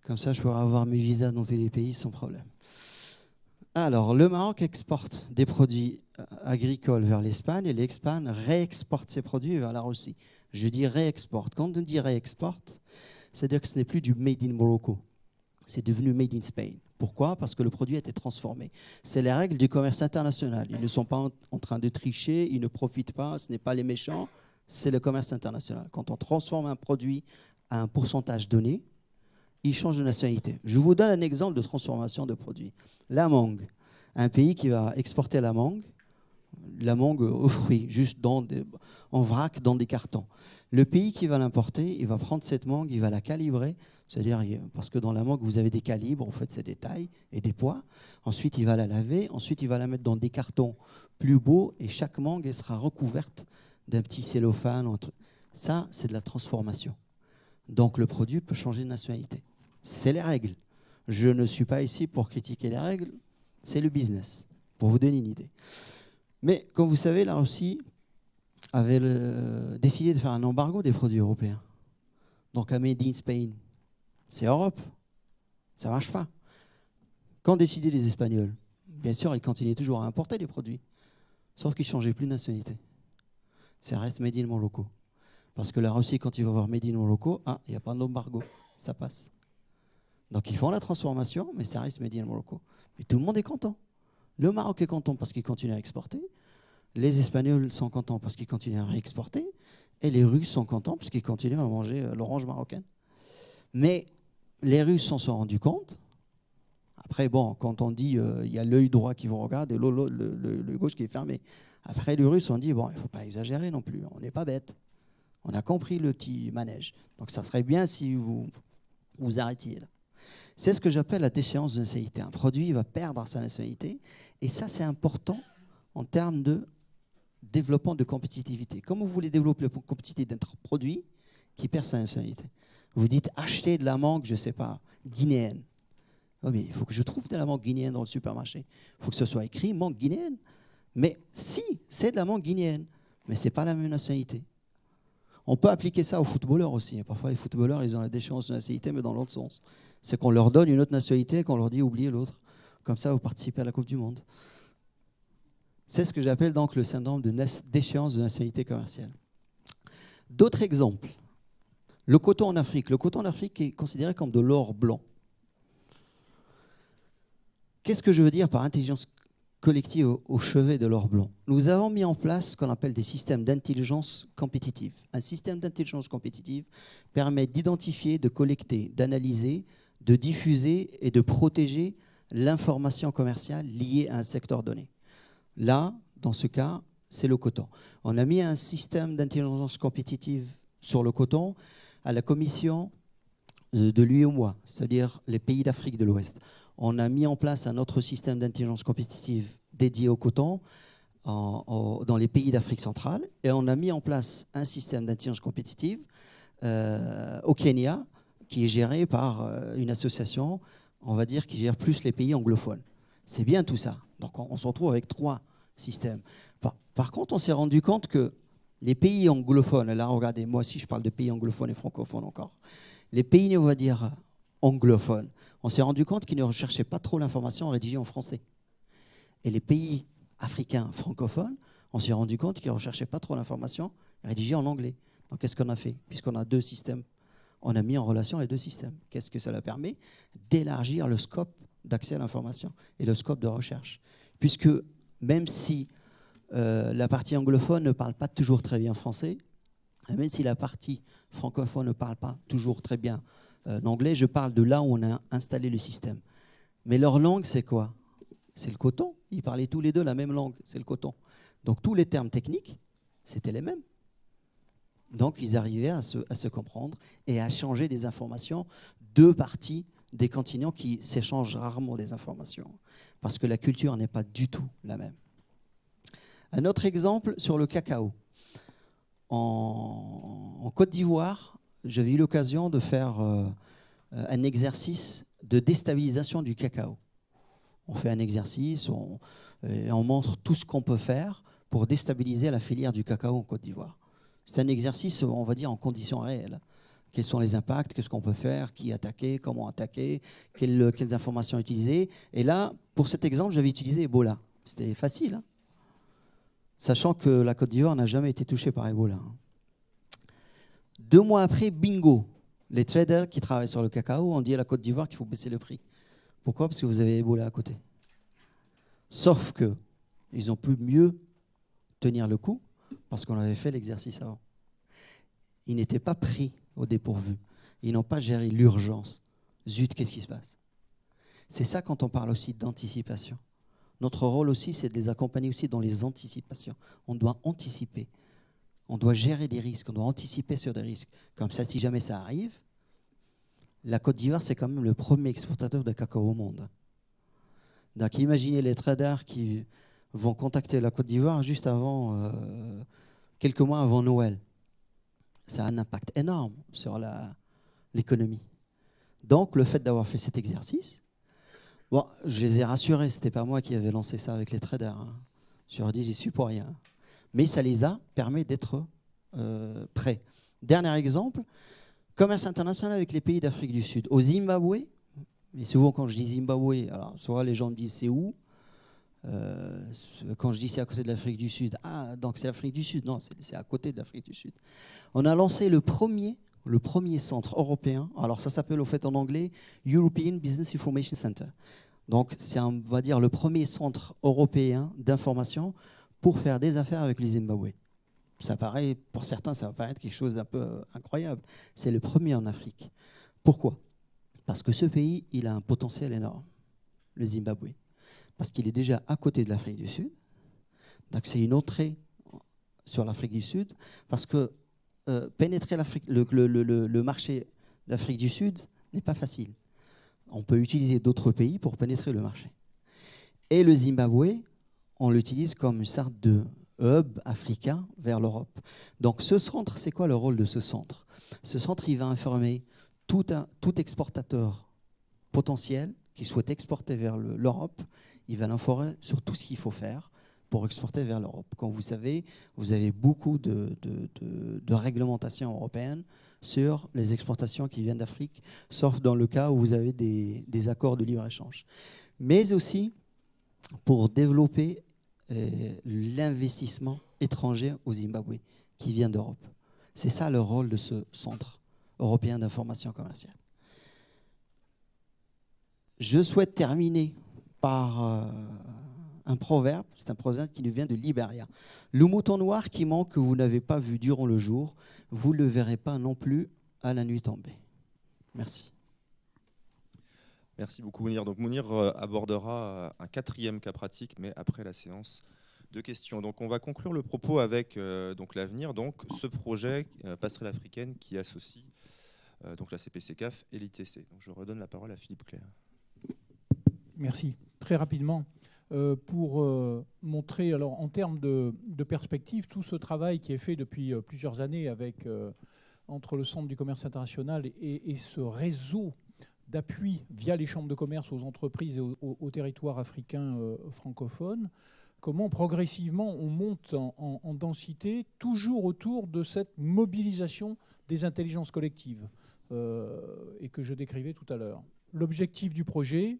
Comme ça, je pourrai avoir mes visas dans tous les pays sans problème. Alors, le Maroc exporte des produits agricoles vers l'Espagne et l'Espagne réexporte ses produits vers la Russie. Je dis réexporte. Quand on dit réexporte, c'est-à-dire que ce n'est plus du made in Morocco. C'est devenu made in Spain. Pourquoi? Parce que le produit a été transformé. C'est les règles du commerce international. Ils ne sont pas en train de tricher, ils ne profitent pas, ce n'est pas les méchants, c'est le commerce international. Quand on transforme un produit à un pourcentage donné, il change de nationalité. Je vous donne un exemple de transformation de produit. La mangue, un pays qui va exporter la mangue aux fruits, juste en vrac dans des cartons. Le pays qui va l'importer, il va prendre cette mangue, il va la calibrer, c'est-à-dire parce que dans la mangue, vous avez des calibres, en fait, c'est des tailles et des poids. Ensuite, il va la laver, ensuite, il va la mettre dans des cartons plus beaux et chaque mangue elle sera recouverte d'un petit cellophane. Ça, c'est de la transformation. Donc, le produit peut changer de nationalité. C'est les règles. Je ne suis pas ici pour critiquer les règles, c'est le business, pour vous donner une idée. Mais comme vous savez, la Russie avait décidé de faire un embargo des produits européens. Donc un Made in Spain, c'est Europe. Ça ne marche pas. Qu'ont décidé les Espagnols? Bien sûr, ils continuaient toujours à importer des produits, sauf qu'ils ne changeaient plus de nationalité. Ça reste Made in Morocco. Parce que la Russie, quand il va voir Made in Morocco, il n'y a pas d'embargo, ça passe. Donc ils font la transformation, mais ça reste Made in Morocco. Mais tout le monde est content. Le Maroc est content parce qu'il continue à exporter. Les Espagnols sont contents parce qu'ils continuent à réexporter. Et les Russes sont contents parce qu'ils continuent à manger l'orange marocaine. Mais les Russes s'en sont rendus compte. Après, bon, quand on dit il y a l'œil droit qui vous regarde et le gauche qui est fermé. Après, les Russes ont dit bon, il ne faut pas exagérer non plus. On n'est pas bêtes. On a compris le petit manège. Donc, ça serait bien si vous arrêtiez là. C'est ce que j'appelle la déchéance de nationalité. Un produit va perdre sa nationalité. Et ça, c'est important en termes de développement de compétitivité. Comment vous voulez développer la compétitivité d'un produit qui perd sa nationalité? Vous dites acheter de la mangue, je ne sais pas, guinéenne. Oh, mais il faut que je trouve de la mangue guinéenne dans le supermarché. Il faut que ce soit écrit mangue guinéenne. Mais si, c'est de la mangue guinéenne, mais ce n'est pas la même nationalité. On peut appliquer ça aux footballeurs aussi. Parfois, les footballeurs, ils ont la déchéance de nationalité, mais dans l'autre sens. C'est qu'on leur donne une autre nationalité et qu'on leur dit oubliez l'autre. Comme ça, vous participez à la Coupe du Monde. C'est ce que j'appelle donc le syndrome de déchéance de nationalité commerciale. D'autres exemples. Le coton en Afrique. Le coton en Afrique est considéré comme de l'or blanc. Qu'est-ce que je veux dire par intelligence collective au chevet de l'or blanc? Nous avons mis en place ce qu'on appelle des systèmes d'intelligence compétitive. Un système d'intelligence compétitive permet d'identifier, de collecter, d'analyser, de diffuser et de protéger l'information commerciale liée à un secteur donné. Là, dans ce cas, c'est le coton. On a mis un système d'intelligence compétitive sur le coton à la commission de l'UEMOA, c'est-à-dire les pays d'Afrique de l'Ouest. On a mis en place un autre système d'intelligence compétitive dédié au coton dans les pays d'Afrique centrale. Et on a mis en place un système d'intelligence compétitive au Kenya, qui est géré par une association, on va dire, qui gère plus les pays anglophones. C'est bien tout ça. Donc on se retrouve avec 3 systèmes. Par contre, on s'est rendu compte que les pays anglophones, là regardez, moi aussi je parle de pays anglophones et francophones encore, les pays, on va dire, anglophones, on s'est rendu compte qu'ils ne recherchaient pas trop l'information rédigée en français. Et les pays africains francophones, on s'est rendu compte qu'ils ne recherchaient pas trop l'information rédigée en anglais. Donc qu'est-ce qu'on a fait? Puisqu'on a 2 systèmes, on a mis en relation les 2 systèmes. Qu'est-ce que ça leur permet? D'élargir le scope d'accès à l'information et le scope de recherche. Puisque même si la partie anglophone ne parle pas toujours très bien français, et même si la partie francophone ne parle pas toujours très bien l'anglais, je parle de là où on a installé le système. Mais leur langue, c'est quoi? C'est le coton. Ils parlaient tous les deux la même langue, c'est le coton. Donc tous les termes techniques, c'était les mêmes. Donc ils arrivaient à se comprendre et à changer des informations, 2 parties des continents qui s'échangent rarement des informations, parce que la culture n'est pas du tout la même. Un autre exemple sur le cacao. En Côte d'Ivoire, j'avais eu l'occasion de faire un exercice de déstabilisation du cacao. On fait un exercice, on montre tout ce qu'on peut faire pour déstabiliser la filière du cacao en Côte d'Ivoire. C'est un exercice, on va dire, en conditions réelles. Quels sont les impacts, qu'est-ce qu'on peut faire, qui attaquer, comment attaquer, quelles informations utiliser. Et là, pour cet exemple, j'avais utilisé Ebola. C'était facile, hein, sachant que la Côte d'Ivoire n'a jamais été touchée par Ebola. 2 mois après, bingo, les traders qui travaillent sur le cacao ont dit à la Côte d'Ivoire qu'il faut baisser le prix Pourquoi? Parce que vous avez Ebola à côté. Sauf que ils ont pu mieux tenir le coup parce qu'on avait fait l'exercice avant. Ils n'étaient pas pris au dépourvu. Ils n'ont pas géré l'urgence. Zut, qu'est-ce qui se passe? C'est ça quand on parle aussi d'anticipation. Notre rôle aussi, c'est de les accompagner aussi dans les anticipations. On doit anticiper. On doit gérer des risques. On doit anticiper sur des risques. Comme ça, si jamais ça arrive, la Côte d'Ivoire, c'est quand même le premier exportateur de cacao au monde. Donc imaginez les traders qui vont contacter la Côte d'Ivoire juste avant, quelques mois avant Noël. Ça a un impact énorme sur l'économie. Donc le fait d'avoir fait cet exercice, bon, je les ai rassurés, ce n'était pas moi qui avais lancé ça avec les traders. Hein. Je leur ai dit, j'y suis pour rien. Mais ça les a permis d'être prêts. Dernier exemple, commerce international avec les pays d'Afrique du Sud. Au Zimbabwe, et souvent quand je dis Zimbabwe, alors soit les gens me disent c'est où, quand je dis c'est à côté de l'Afrique du Sud, ah donc c'est l'Afrique du Sud, non c'est à côté de l'Afrique du Sud. On a lancé le premier centre européen, alors ça s'appelle au fait en anglais European Business Information Center. Donc c'est on va dire le premier centre européen d'information pour faire des affaires avec le Zimbabwe. Ça paraît, pour certains, ça va paraître quelque chose d'un peu incroyable. C'est le premier en Afrique. Pourquoi? Parce que ce pays, il a un potentiel énorme, le Zimbabwe. Parce qu'il est déjà à côté de l'Afrique du Sud. Donc c'est une entrée sur l'Afrique du Sud. Parce que pénétrer le marché d'Afrique du Sud n'est pas facile. On peut utiliser d'autres pays pour pénétrer le marché. Et le Zimbabwe, on l'utilise comme une sorte de hub africain vers l'Europe. Donc ce centre, c'est quoi le rôle de ce centre? Ce centre, il va informer tout exportateur potentiel qui souhaite exporter vers l'Europe. Il va l'informer sur tout ce qu'il faut faire pour exporter vers l'Europe. Comme vous savez, vous avez beaucoup de réglementations européennes sur les exportations qui viennent d'Afrique, sauf dans le cas où vous avez des accords de libre-échange. Mais aussi pour développer l'investissement étranger au Zimbabwe qui vient d'Europe. C'est ça le rôle de ce centre européen d'information commerciale. Je souhaite terminer par un proverbe. C'est un proverbe qui nous vient de Libéria. Le mouton noir qui manque, que vous n'avez pas vu durant le jour, vous ne le verrez pas non plus à la nuit tombée. Merci. Merci beaucoup Mounir. Donc Mounir abordera un quatrième cas pratique, mais après la séance de questions. Donc on va conclure le propos avec donc l'avenir, donc ce projet Passerelle africaine qui associe donc la CPC-CAF et l'ITC. Donc je redonne la parole à Philippe Clerc. Merci. Très rapidement, pour montrer, alors en termes de perspective, tout ce travail qui est fait depuis plusieurs années avec, entre le Centre du commerce international et ce réseau d'appui via les chambres de commerce aux entreprises et aux territoires africains francophones, comment progressivement on monte en densité, toujours autour de cette mobilisation des intelligences collectives et que je décrivais tout à l'heure. L'objectif du projet,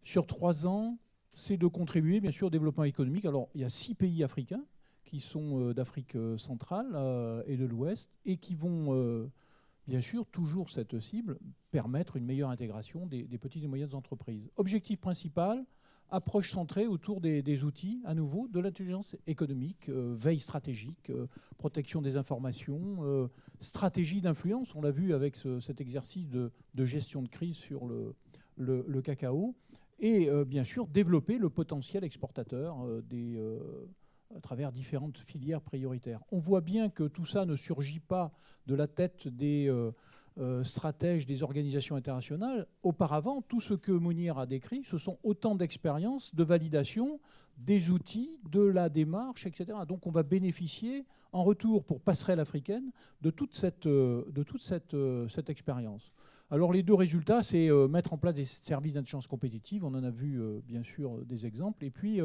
sur 3 ans, c'est de contribuer bien sûr au développement économique. Alors il y a 6 pays africains qui sont d'Afrique centrale et de l'Ouest et qui vont, bien sûr, toujours cette cible, permettre une meilleure intégration des petites et moyennes entreprises. Objectif principal, approche centrée autour des outils, à nouveau, de l'intelligence économique, veille stratégique, protection des informations, stratégie d'influence. On l'a vu avec cet exercice de gestion de crise sur le cacao. Et bien sûr, développer le potentiel exportateur à travers différentes filières prioritaires. On voit bien que tout ça ne surgit pas de la tête des stratèges des organisations internationales. Auparavant, tout ce que Mounir a décrit, ce sont autant d'expériences, de validation, des outils, de la démarche, etc. Donc on va bénéficier en retour pour Passerelle africaine de toute cette expérience. Alors les 2 résultats, c'est mettre en place des services d'intelligence compétitive. On en a vu bien sûr des exemples. Et puis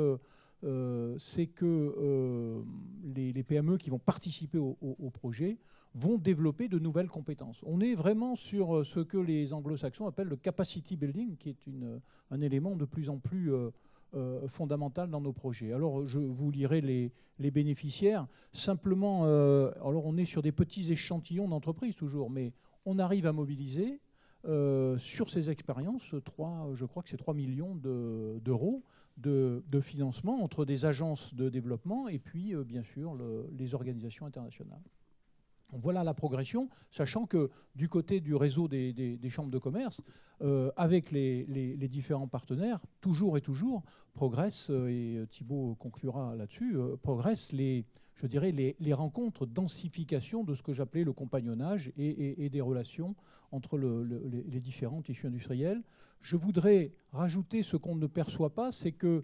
c'est que les PME qui vont participer au projet vont développer de nouvelles compétences. On est vraiment sur ce que les anglo-saxons appellent le capacity building, qui est un élément de plus en plus fondamental dans nos projets. Alors je vous lirai les bénéficiaires. Simplement, alors on est sur des petits échantillons d'entreprises toujours, mais on arrive à mobiliser sur ces expériences, je crois que c'est 3 millions d'euros de financement entre des agences de développement et puis, bien sûr, les organisations internationales. Voilà la progression, sachant que du côté du réseau des chambres de commerce, avec les différents partenaires, toujours progressent, et Thibault conclura là-dessus, progressent les rencontres, densification de ce que j'appelais le compagnonnage et des relations entre les différents tissus industriels. Je voudrais rajouter ce qu'on ne perçoit pas, c'est qu'une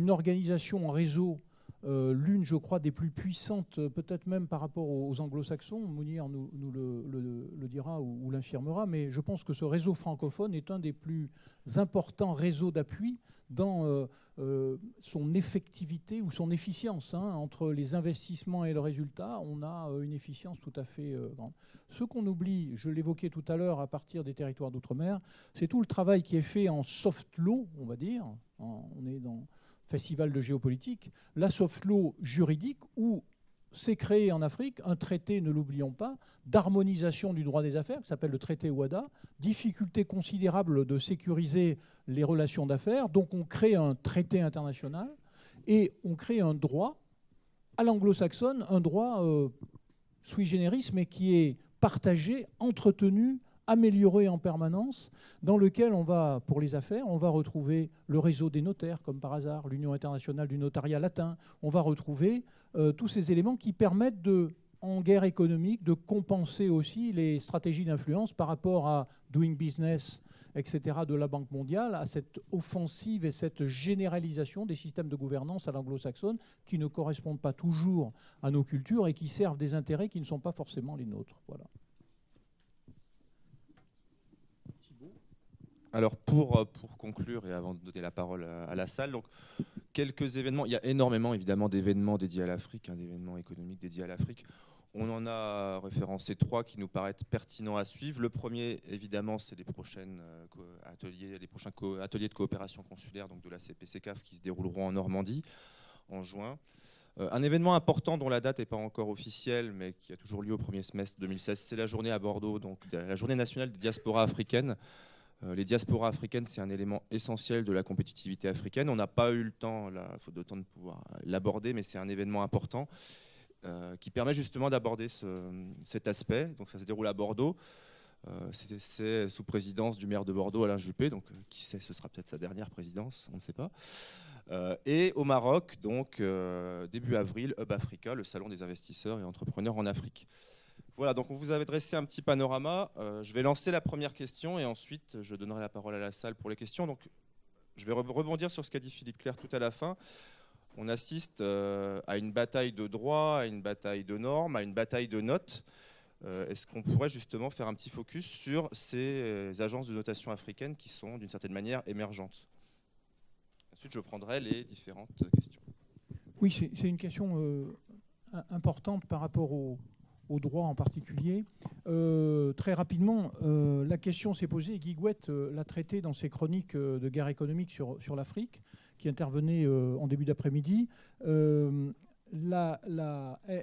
organisation en réseau, l'une, je crois, des plus puissantes, peut-être même par rapport aux anglo-saxons, Mounir nous le dira ou l'infirmera, mais je pense que ce réseau francophone est un des plus importants réseaux d'appui dans son effectivité ou son efficience. Entre les investissements et le résultat, on a une efficience tout à fait grande. Ce qu'on oublie, je l'évoquais tout à l'heure à partir des territoires d'outre-mer, c'est tout le travail qui est fait en soft law, on va dire. On est dans festival de géopolitique, la soft law juridique où s'est créé en Afrique un traité, ne l'oublions pas, d'harmonisation du droit des affaires, qui s'appelle le traité OHADA, difficulté considérable de sécuriser les relations d'affaires, donc on crée un traité international et on crée un droit à l'anglo-saxonne, un droit sui generis, mais qui est partagé, entretenu, amélioré en permanence, dans lequel on va, pour les affaires, on va retrouver le réseau des notaires, comme par hasard, l'Union internationale du notariat latin. On va retrouver tous ces éléments qui permettent en guerre économique, de compenser aussi les stratégies d'influence par rapport à doing business, etc., de la Banque mondiale, à cette offensive et cette généralisation des systèmes de gouvernance à l'anglo-saxonne qui ne correspondent pas toujours à nos cultures et qui servent des intérêts qui ne sont pas forcément les nôtres. Voilà. Alors pour conclure et avant de donner la parole à la salle, donc quelques événements. Il y a énormément évidemment d'événements dédiés à l'Afrique, d'événements économiques dédiés à l'Afrique. On en a référencé 3 qui nous paraissent pertinents à suivre. Le premier, évidemment, c'est les prochains ateliers de coopération consulaire, donc de la CPCCAF, qui se dérouleront en Normandie en juin. Un événement important dont la date n'est pas encore officielle, mais qui a toujours lieu au premier semestre 2016, c'est la journée à Bordeaux, donc la journée nationale des diasporas africaines. Les diasporas africaines, c'est un élément essentiel de la compétitivité africaine. On n'a pas eu le temps, faute de temps, de pouvoir l'aborder, mais c'est un événement important qui permet justement d'aborder cet aspect. Donc ça se déroule à Bordeaux. C'est sous présidence du maire de Bordeaux, Alain Juppé. Donc qui sait, ce sera peut-être sa dernière présidence, on ne sait pas. Et au Maroc, donc début avril, Hub Africa, le salon des investisseurs et entrepreneurs en Afrique. Voilà, donc on vous avait dressé un petit panorama. Je vais lancer la première question et ensuite je donnerai la parole à la salle pour les questions. Donc, je vais rebondir sur ce qu'a dit Philippe Clerc tout à la fin. On assiste à une bataille de droit, à une bataille de normes, à une bataille de notes. Est-ce qu'on pourrait justement faire un petit focus sur ces agences de notation africaines qui sont d'une certaine manière émergentes? Ensuite, je prendrai les différentes questions. Oui, c'est une question importante par rapport au droit en particulier. Très rapidement, la question s'est posée, et Guy Gouette l'a traité dans ses chroniques de guerre économique sur l'Afrique, qui intervenait en début d'après-midi.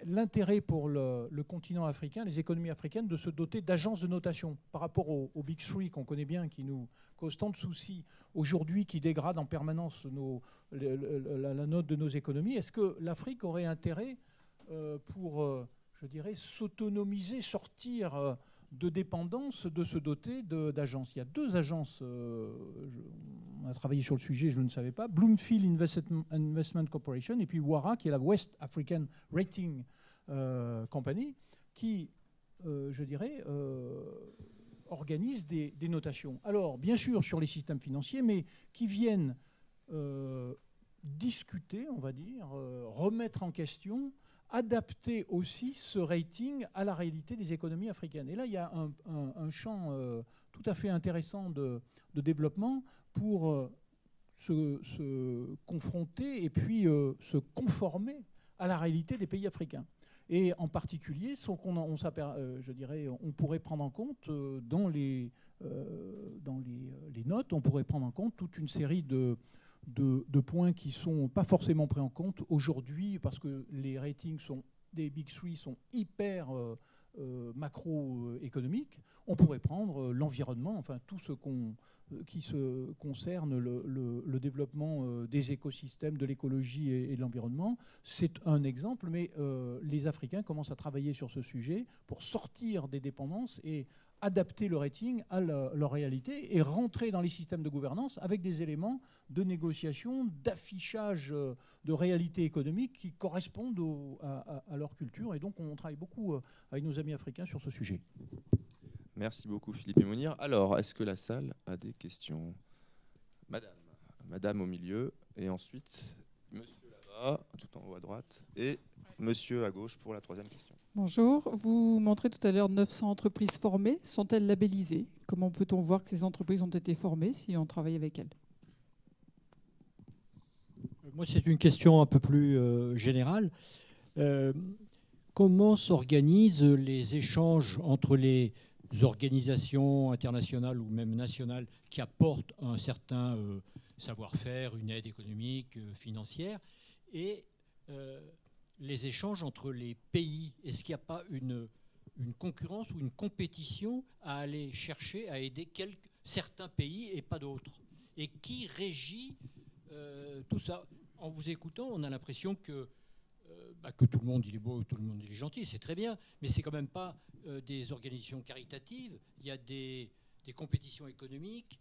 L'intérêt pour le continent africain, les économies africaines, de se doter d'agences de notation par rapport aux Big Three qu'on connaît bien, qui nous causent tant de soucis aujourd'hui, qui dégradent en permanence la note de nos économies. Est-ce que l'Afrique aurait intérêt pour... je dirais, s'autonomiser, sortir de dépendance, de se doter d'agences. Il y a 2 agences, on a travaillé sur le sujet, je ne savais pas, Bloomfield Investment Corporation et puis WARA, qui est la West African Rating Company, qui, je dirais, organise des notations. Alors, bien sûr, sur les systèmes financiers, mais qui viennent discuter, on va dire, remettre en question, adapter aussi ce rating à la réalité des économies africaines. Et là, il y a un champ tout à fait intéressant de développement pour se confronter et puis se conformer à la réalité des pays africains. Et en particulier, on pourrait prendre en compte dans les notes, on pourrait prendre en compte toute une série de points qui ne sont pas forcément pris en compte aujourd'hui parce que les ratings des Big Three sont hyper macroéconomiques. On pourrait prendre l'environnement, enfin tout ce qui se concerne le développement des écosystèmes, de l'écologie et de l'environnement. C'est un exemple, mais les Africains commencent à travailler sur ce sujet pour sortir des dépendances et adapter le rating à leur réalité et rentrer dans les systèmes de gouvernance avec des éléments de négociation, d'affichage de réalité économique qui correspondent à leur culture. Et donc on travaille beaucoup avec nos amis africains sur ce sujet. Merci beaucoup Philippe et Mounir. Alors, est-ce que la salle a des questions? Madame au milieu, et ensuite monsieur là-bas, tout en haut à droite, et monsieur à gauche pour la troisième question. Bonjour, vous montrez tout à l'heure 900 entreprises formées. Sont-elles labellisées? Comment peut-on voir que ces entreprises ont été formées si on travaille avec elles? Moi, c'est une question un peu plus générale. Comment s'organisent les échanges entre les organisations internationales ou même nationales qui apportent un certain savoir-faire, une aide économique, financière, et les échanges entre les pays? Est-ce qu'il n'y a pas une concurrence ou une compétition à aller chercher, à aider certains pays et pas d'autres? Et qui régit tout ça? En vous écoutant, on a l'impression que tout le monde il est beau, tout le monde il est gentil, c'est très bien, mais c'est quand même pas des organisations caritatives. Il y a des compétitions économiques.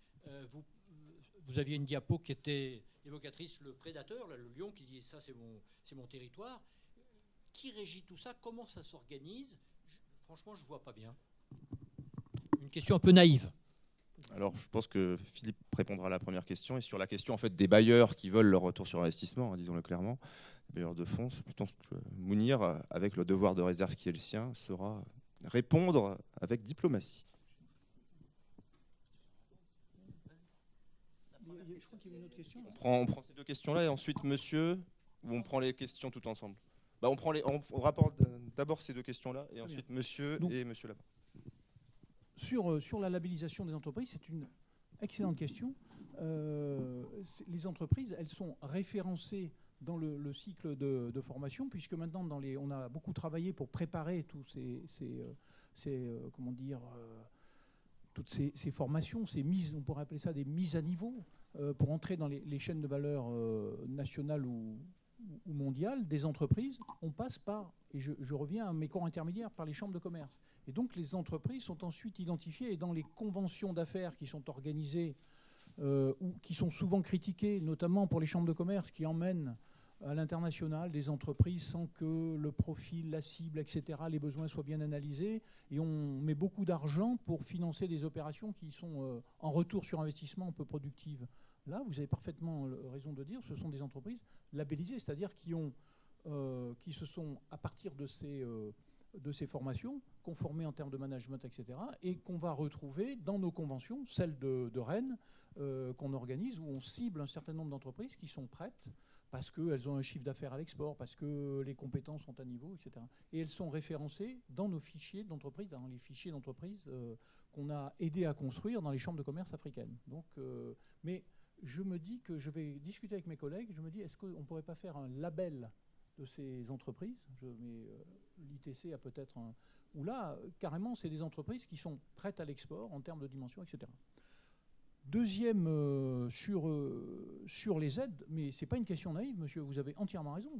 Vous aviez une diapo qui était évocatrice, le prédateur, là, le lion qui dit ça c'est mon territoire. Qui régit tout ça? Comment ça s'organise? Franchement, je ne vois pas bien. Une question un peu naïve. Alors, je pense que Philippe répondra à la première question. Et sur la question en fait, des bailleurs qui veulent leur retour sur investissement, disons-le clairement, les bailleurs de fonds, je pense que Mounir, avec le devoir de réserve qui est le sien, saura répondre avec diplomatie. Je crois qu'il y a une autre question. On prend ces deux questions-là et ensuite monsieur, ou on prend les questions tout ensemble? On rapporte d'abord ces deux questions-là et ensuite monsieur et monsieur là-bas. Sur la labellisation des entreprises, c'est une excellente question. Les entreprises, elles sont référencées dans le cycle de formation, puisque maintenant, on a beaucoup travaillé pour préparer tous toutes ces formations, on pourrait appeler ça des mises à niveau, pour entrer dans les chaînes de valeur nationales ou mondiales des entreprises. On passe par, et je reviens à mes corps intermédiaires, par les chambres de commerce. Et donc les entreprises sont ensuite identifiées, et dans les conventions d'affaires qui sont organisées ou qui sont souvent critiquées, notamment pour les chambres de commerce qui emmènent à l'international des entreprises sans que le profil, la cible, etc., les besoins soient bien analysés. Et on met beaucoup d'argent pour financer des opérations qui sont en retour sur investissement peu productives. Là, vous avez parfaitement raison de dire, ce sont des entreprises labellisées, c'est-à-dire qui se sont, à partir de ces formations, conformées en termes de management, etc., et qu'on va retrouver dans nos conventions, celles de Rennes, qu'on organise, où on cible un certain nombre d'entreprises qui sont prêtes parce qu'elles ont un chiffre d'affaires à l'export, parce que les compétences sont à niveau, etc. Et elles sont référencées dans nos fichiers d'entreprise, dans les fichiers d'entreprise qu'on a aidé à construire dans les chambres de commerce africaines. Donc, mais je me dis que je vais discuter avec mes collègues, je me dis, est-ce qu'on ne pourrait pas faire un label de ces entreprises? L'ITC a peut-être un... Ou là, carrément, c'est des entreprises qui sont prêtes à l'export en termes de dimension, etc. Deuxième, sur les aides, mais ce n'est pas une question naïve, monsieur, vous avez entièrement raison.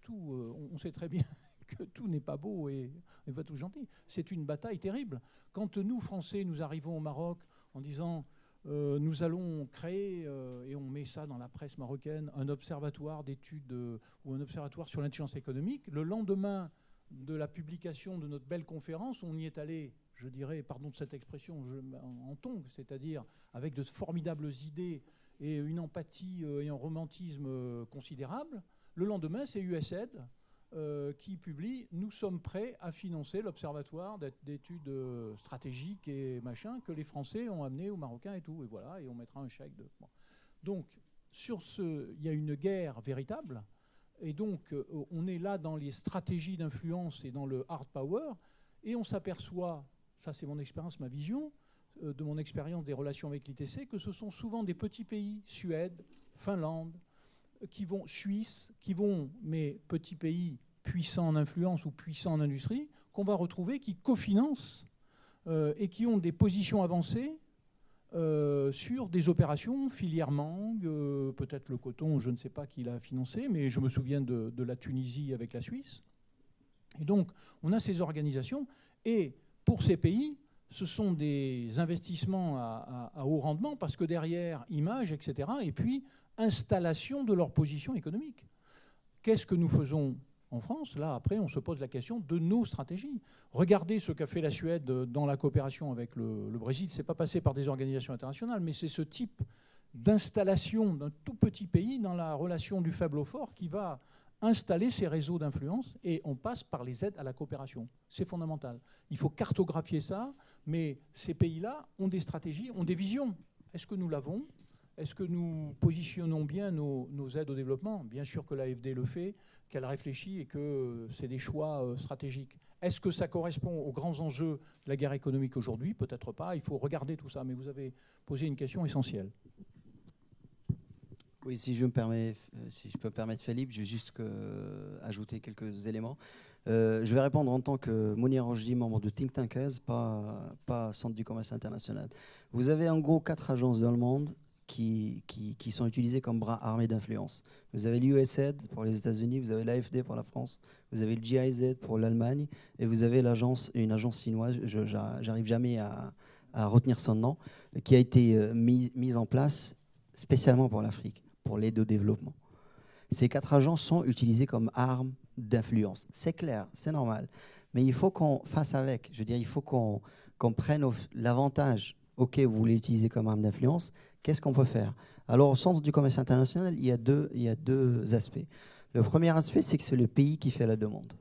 On sait très bien que tout n'est pas beau et pas tout gentil. C'est une bataille terrible. Quand nous, Français, nous arrivons au Maroc en disant nous allons créer, et on met ça dans la presse marocaine, un observatoire d'études ou un observatoire sur l'intelligence économique, le lendemain de la publication de notre belle conférence, on y est allé, je dirais, pardon de cette expression, en tongs, c'est-à-dire avec de formidables idées et une empathie et un romantisme considérable. Le lendemain, c'est USAID qui publie « Nous sommes prêts à financer l'observatoire d'études stratégiques et machin que les Français ont amené aux Marocains et tout. » Et voilà, et on mettra un chèque de... Bon. Donc, il y a une guerre véritable. Et donc, on est là dans les stratégies d'influence et dans le hard power. Et on s'aperçoit, ça c'est mon expérience, ma vision, de mon expérience des relations avec l'ITC, que ce sont souvent des petits pays, Suède, Finlande, Suisse, mais petits pays puissants en influence ou puissants en industrie, qu'on va retrouver qui cofinancent et qui ont des positions avancées sur des opérations, filière mangue, peut-être le coton, je ne sais pas qui l'a financé, mais je me souviens de la Tunisie avec la Suisse. Et donc, on a ces organisations, et pour ces pays, ce sont des investissements à haut rendement, parce que derrière, images, etc., et puis installation de leur position économique. Qu'est-ce que nous faisons en France? Là, après, on se pose la question de nos stratégies. Regardez ce qu'a fait la Suède dans la coopération avec le Brésil. Ce n'est pas passé par des organisations internationales, mais c'est ce type d'installation d'un tout petit pays dans la relation du faible au fort qui va installer ces réseaux d'influence, et on passe par les aides à la coopération. C'est fondamental. Il faut cartographier ça, mais ces pays-là ont des stratégies, ont des visions. Est-ce que nous l'avons? Est-ce que nous positionnons bien nos aides au développement? Bien sûr que l'AFD le fait, qu'elle réfléchit et que c'est des choix stratégiques. Est-ce que ça correspond aux grands enjeux de la guerre économique aujourd'hui? Peut-être pas. Il faut regarder tout ça. Mais vous avez posé une question essentielle. Oui, si je peux me permettre, Philippe, je vais juste ajouter quelques éléments. Je vais répondre en tant que Mounir Rochdi, membre de Think Tankers, pas Centre du commerce international. Vous avez en gros 4 agences dans le monde qui sont utilisées comme bras armés d'influence. Vous avez l'USAID pour les États-Unis, vous avez l'AFD pour la France, vous avez le GIZ pour l'Allemagne, et vous avez une agence chinoise, j'arrive jamais à retenir son nom, qui a été mise en place spécialement pour l'Afrique, pour l'aide au développement. Ces 4 agences sont utilisées comme armes d'influence. C'est clair, c'est normal. Mais il faut qu'on fasse avec. Je veux dire, il faut qu'on prenne l'avantage. OK, vous voulez l'utiliser comme arme d'influence. Qu'est-ce qu'on peut faire? Alors, au Centre du commerce international, il y a deux aspects. Le premier aspect, c'est que c'est le pays qui fait la demande.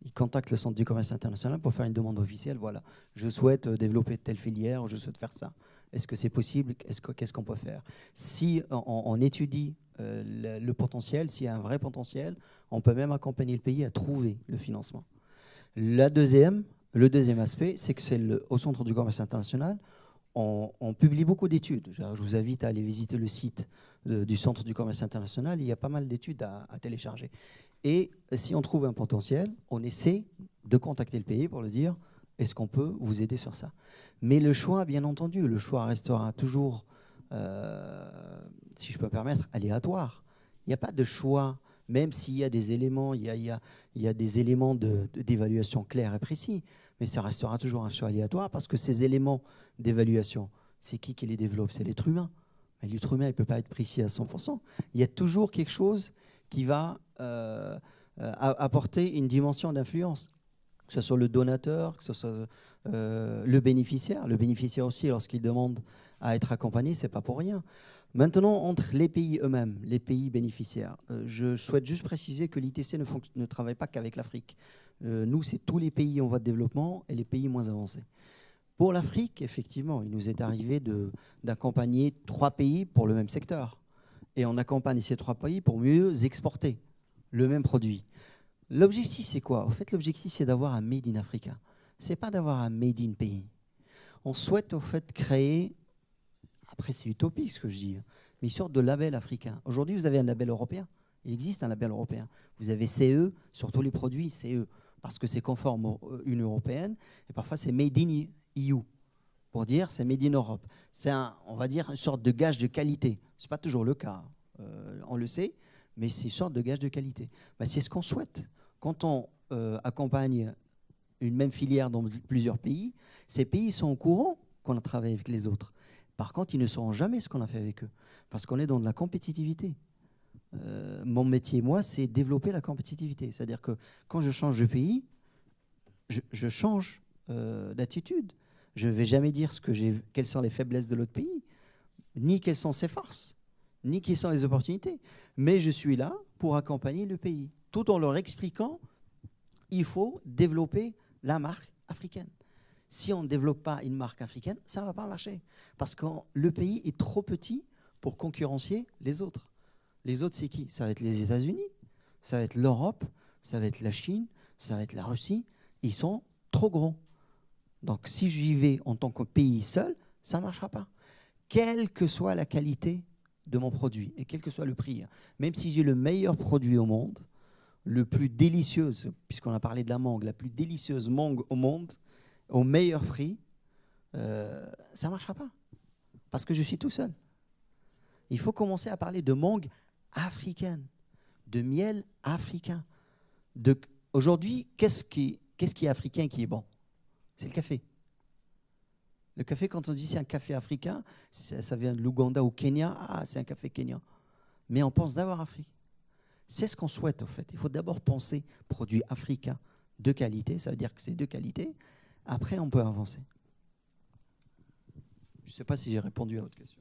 Il contacte le Centre du commerce international pour faire une demande officielle. Voilà, je souhaite développer telle filière, je souhaite faire ça. Est-ce que c'est possible? Qu'est-ce qu'on peut faire? Si on étudie le potentiel, s'il y a un vrai potentiel, on peut même accompagner le pays à trouver le financement. Le deuxième aspect, c'est que au Centre du commerce international, on publie beaucoup d'études. Je vous invite à aller visiter le site du Centre du commerce international. Il y a pas mal d'études à télécharger. Et si on trouve un potentiel, on essaie de contacter le pays pour le dire « Est-ce qu'on peut vous aider sur ça ?» Mais le choix, bien entendu, le choix restera toujours, si je peux me permettre, aléatoire. Il n'y a pas de choix, même s'il y a des éléments, il y a des éléments d'évaluation clairs et précis, mais ça restera toujours un choix aléatoire parce que ces éléments d'évaluation, c'est qui les développe? C'est l'être humain. Mais l'être humain, il ne peut pas être précis à 100%. Il y a toujours quelque chose qui va apporter une dimension d'influence, que ce soit le donateur, que ce soit le bénéficiaire. Le bénéficiaire aussi, lorsqu'il demande à être accompagné, ce n'est pas pour rien. Maintenant, entre les pays eux-mêmes, les pays bénéficiaires, je souhaite juste préciser que l'ITC ne travaille pas qu'avec l'Afrique. Nous, c'est tous les pays en voie de développement et les pays moins avancés. Pour l'Afrique, effectivement, il nous est arrivé d'accompagner 3 pays pour le même secteur. Et on accompagne ces 3 pays pour mieux exporter le même produit. L'objectif, c'est quoi? En fait, l'objectif, c'est d'avoir un Made in Africa. Ce n'est pas d'avoir un Made in pays. On souhaite, au fait, créer, après c'est utopique ce que je dis, mais une sorte de label africain. Aujourd'hui, vous avez un label européen. Il existe un label européen. Vous avez CE sur tous les produits CE, parce que c'est conforme à l'Union européenne, et parfois c'est Made in EU, pour dire c'est Made in Europe. C'est, on va dire, une sorte de gage de qualité. Ce n'est pas toujours le cas, on le sait, mais c'est une sorte de gage de qualité. Ben, c'est ce qu'on souhaite. Quand on accompagne une même filière dans plusieurs pays, ces pays sont au courant qu'on a travaillé avec les autres. Par contre, ils ne sauront jamais ce qu'on a fait avec eux, parce qu'on est dans de la compétitivité. Mon métier, moi, c'est développer la compétitivité. C'est-à-dire que quand je change de pays, je change d'attitude. Je ne vais jamais dire quelles sont les faiblesses de l'autre pays, ni quelles sont ses forces, ni quelles sont les opportunités. Mais je suis là pour accompagner le pays, tout en leur expliquant qu'il faut développer la marque africaine. Si on ne développe pas une marque africaine, ça ne va pas marcher. Parce que le pays est trop petit pour concurrencer les autres. Les autres, c'est qui? Ça va être les États-Unis, ça va être l'Europe, ça va être la Chine, ça va être la Russie. Ils sont trop gros. Donc, si j'y vais en tant que pays seul, ça ne marchera pas. Quelle que soit la qualité de mon produit et quel que soit le prix, même si j'ai le meilleur produit au monde, le plus délicieuse, puisqu'on a parlé de la mangue, la plus délicieuse mangue au monde, au meilleur prix, ça ne marchera pas. Parce que je suis tout seul. Il faut commencer à parler de mangue africaine, de miel africain. Aujourd'hui, qu'est-ce qui est africain qui est bon? C'est le café. Le café, quand on dit c'est un café africain, ça vient de l'Ouganda ou Kenya, c'est un café kenyan. Mais on pense d'abord Afrique. C'est ce qu'on souhaite, en fait. Il faut d'abord penser produit africain de qualité, ça veut dire que c'est de qualité. Après, on peut avancer. Je ne sais pas si j'ai répondu à votre question.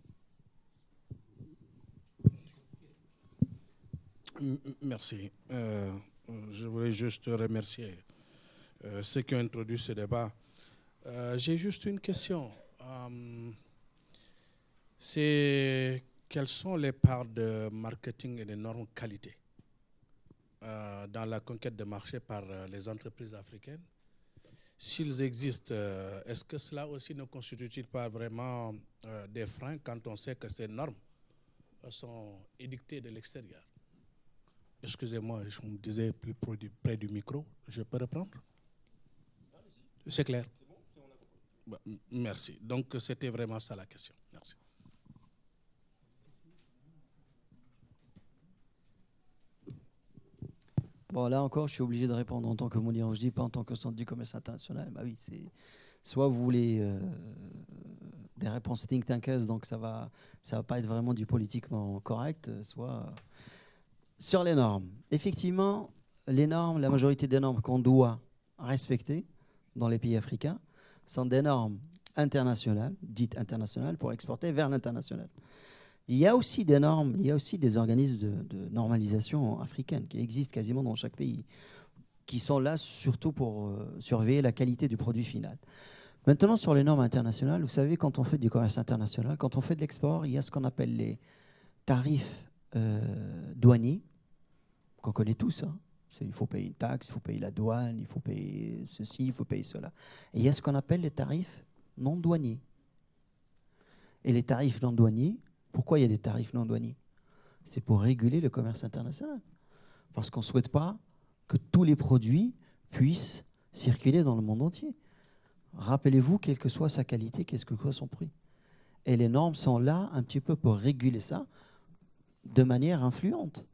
Merci. Je voulais juste remercier ceux qui ont introduit ce débat. J'ai juste une question. C'est quelles sont les parts de marketing et de normes qualité dans la conquête de marché par les entreprises africaines? S'ils existent, est-ce que cela aussi ne constitue pas vraiment des freins quand on sait que ces normes sont édictées de l'extérieur? Excusez-moi, je me disais plus près du micro. Je peux reprendre? C'est clair? Merci. Donc, c'était vraiment ça la question. Merci. Bon, là encore, je suis obligé de répondre en tant que Moulin Rouge, pas en tant que centre du commerce international. Bah oui, c'est soit vous voulez des réponses think tankers, donc ça va pas être vraiment du politiquement correct, soit sur les normes. Effectivement, les normes, la majorité des normes qu'on doit respecter dans les pays africains sont des normes internationales, dites internationales, pour exporter vers l'international. Il y a aussi des normes, il y a aussi des organismes de normalisation africaine qui existent quasiment dans chaque pays, qui sont là surtout pour surveiller la qualité du produit final. Maintenant, sur les normes internationales, vous savez, quand on fait du commerce international, quand on fait de l'export, il y a ce qu'on appelle les tarifs douaniers, qu'on connaît tous. Hein. Il faut payer une taxe, il faut payer la douane, il faut payer ceci, il faut payer cela. Et il y a ce qu'on appelle les tarifs non douaniers. Et les tarifs non douaniers, pourquoi il y a des tarifs non douaniers? C'est pour réguler le commerce international. Parce qu'on ne souhaite pas que tous les produits puissent circuler dans le monde entier. Rappelez-vous, quelle que soit sa qualité, quel que soit son prix. Et les normes sont là un petit peu pour réguler ça de manière influente.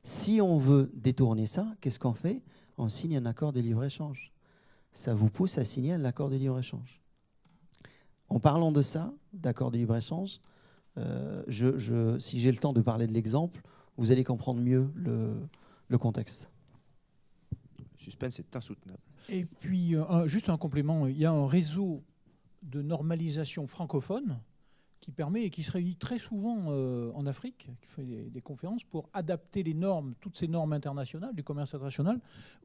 Si on veut détourner ça, qu'est-ce qu'on fait? On signe un accord de libre-échange. Ça vous pousse à signer un accord de libre-échange. En parlant de ça, d'accord de libre-échange, si j'ai le temps de parler de l'exemple, vous allez comprendre mieux le contexte. Le suspense est insoutenable. Et puis, juste un complément, il y a un réseau de normalisation francophone qui permet et qui se réunit très souvent en Afrique, qui fait des conférences pour adapter les normes, toutes ces normes internationales, du commerce international,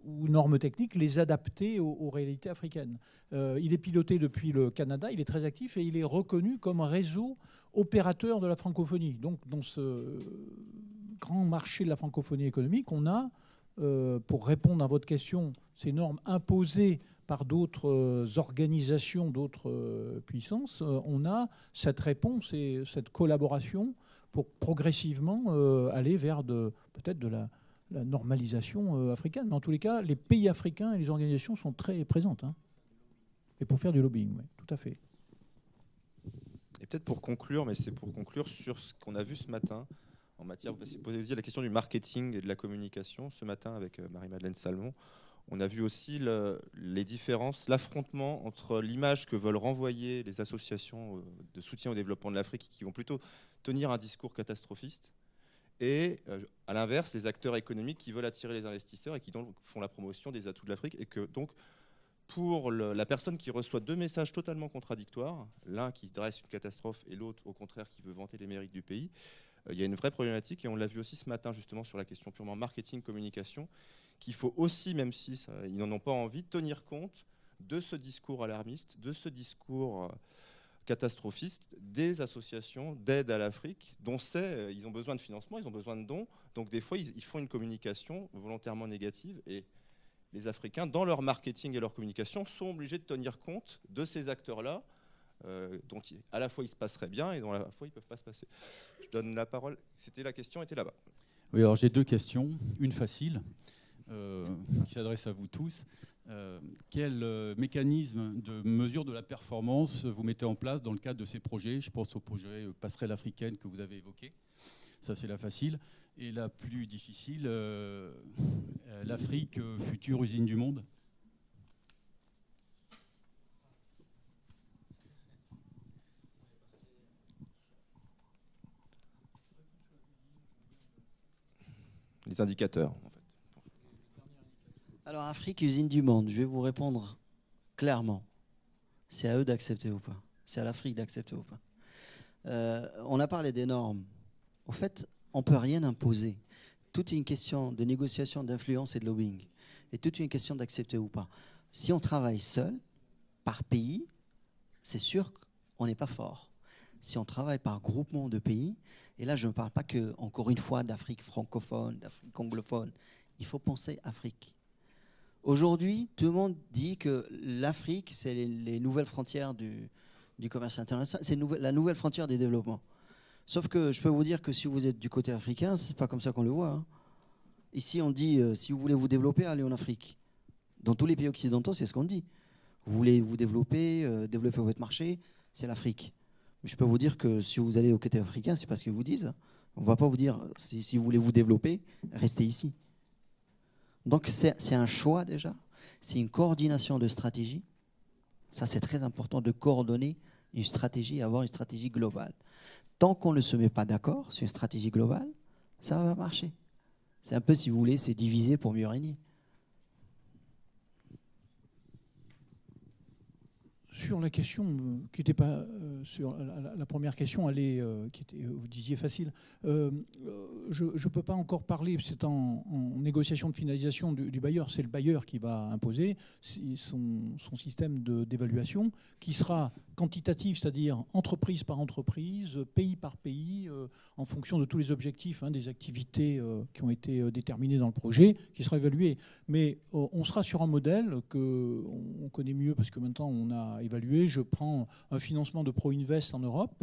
ou normes techniques, les adapter aux réalités africaines. Il est piloté depuis le Canada, il est très actif et il est reconnu comme réseau opérateur de la francophonie. Donc, dans ce grand marché de la francophonie économique, on a, pour répondre à votre question, ces normes imposées par d'autres organisations, d'autres puissances, on a cette réponse et cette collaboration pour progressivement aller vers peut-être de la normalisation africaine. Mais en tous les cas, les pays africains et les organisations sont très présentes. Hein. Et pour faire du lobbying, oui, tout à fait. Et peut-être pour conclure, mais c'est pour conclure sur ce qu'on a vu ce matin en matière, vous posiez la question du marketing et de la communication ce matin avec Marie-Madeleine Salmon. On a vu aussi les différences, l'affrontement entre l'image que veulent renvoyer les associations de soutien au développement de l'Afrique, qui vont plutôt tenir un discours catastrophiste, et à l'inverse, les acteurs économiques qui veulent attirer les investisseurs et qui donc font la promotion des atouts de l'Afrique. Et que donc, pour la personne qui reçoit deux messages totalement contradictoires, l'un qui dresse une catastrophe et l'autre, au contraire, qui veut vanter les mérites du pays, il y a une vraie problématique, et on l'a vu aussi ce matin justement sur la question purement marketing-communication, qu'il faut aussi, même si ils n'en ont pas envie, tenir compte de ce discours alarmiste, de ce discours catastrophiste des associations d'aide à l'Afrique, dont ils ont besoin de financement, ils ont besoin de dons, donc des fois ils font une communication volontairement négative, et les Africains, dans leur marketing et leur communication, sont obligés de tenir compte de ces acteurs-là, dont à la fois il se passerait bien et dont à la fois ils ne peuvent pas se passer. Je donne la parole, la question était là-bas. Oui, alors j'ai deux questions, une facile. qui s'adresse à vous tous. Quel mécanisme de mesure de la performance vous mettez en place dans le cadre de ces projets? Je pense au projet Passerelle africaine que vous avez évoqué. Ça, c'est la facile. Et la plus difficile, l'Afrique, future usine du monde. Les indicateurs, en fait. Alors, Afrique, usine du monde, je vais vous répondre clairement. C'est à eux d'accepter ou pas. C'est à l'Afrique d'accepter ou pas. On a parlé des normes. Au fait, on ne peut rien imposer. Toute une question de négociation, d'influence et de lobbying. Et toute une question d'accepter ou pas. Si on travaille seul, par pays, c'est sûr qu'on n'est pas fort. Si on travaille par groupement de pays, et là je ne parle pas que, encore une fois, d'Afrique francophone, d'Afrique anglophone, il faut penser Afrique. Aujourd'hui, tout le monde dit que l'Afrique, c'est les nouvelles frontières du commerce international, c'est la nouvelle frontière des développements. Sauf que je peux vous dire que si vous êtes du côté africain, c'est pas comme ça qu'on le voit. Hein. Ici, on dit, si vous voulez vous développer, allez en Afrique. Dans tous les pays occidentaux, c'est ce qu'on dit. Vous voulez vous développer, développer votre marché, c'est l'Afrique. Mais je peux vous dire que si vous allez au côté africain, c'est parce qu'ils vous disent. On ne va pas vous dire, si vous voulez vous développer, restez ici. Donc c'est un choix déjà. C'est une coordination de stratégie. Ça, c'est très important de coordonner une stratégie, avoir une stratégie globale. Tant qu'on ne se met pas d'accord sur une stratégie globale, ça va marcher. C'est un peu, si vous voulez, c'est diviser pour mieux régner. Sur la question qui n'était pas sur la première question, elle est, qui était, vous disiez facile. Je ne peux pas encore parler, c'est en négociation de finalisation du bailleur. C'est le bailleur qui va imposer son système d'évaluation, qui sera quantitatif, c'est-à-dire entreprise par entreprise, pays par pays, en fonction de tous les objectifs, des activités qui ont été déterminées dans le projet, qui sera évalué. Mais on sera sur un modèle qu'on connaît mieux parce que maintenant on a évalué. Je prends un financement de Pro-Invest en Europe,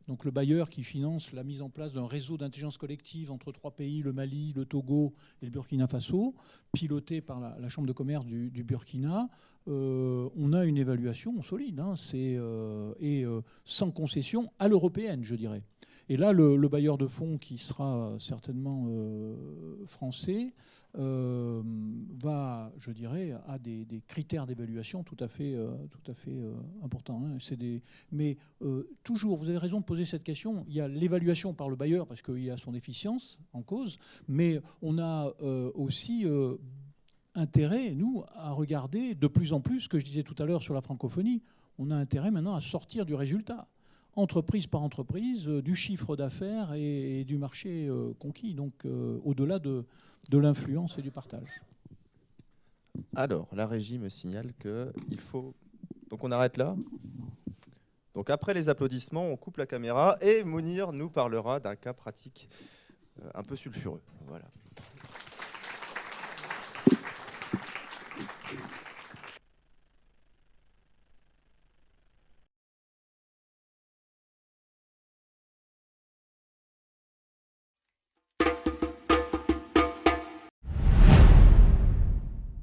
donc le bailleur qui finance la mise en place d'un réseau d'intelligence collective entre 3 pays, le Mali, le Togo et le Burkina Faso, piloté par la Chambre de commerce du Burkina. On a une évaluation solide, et sans concession à l'européenne, je dirais. Et là, le bailleur de fonds, qui sera certainement français, je dirais, a des critères d'évaluation tout à fait importants. Mais toujours, vous avez raison de poser cette question. Il y a l'évaluation par le bailleur parce qu'il y a son efficience en cause, mais on a aussi intérêt, nous, à regarder de plus en plus, ce que je disais tout à l'heure sur la francophonie, on a intérêt maintenant à sortir du résultat, entreprise par entreprise, du chiffre d'affaires et du marché conquis, donc au-delà de l'influence et du partage. Alors, la régie me signale qu'il faut... Donc on arrête là. Donc après les applaudissements, on coupe la caméra et Mounir nous parlera d'un cas pratique un peu sulfureux. Voilà.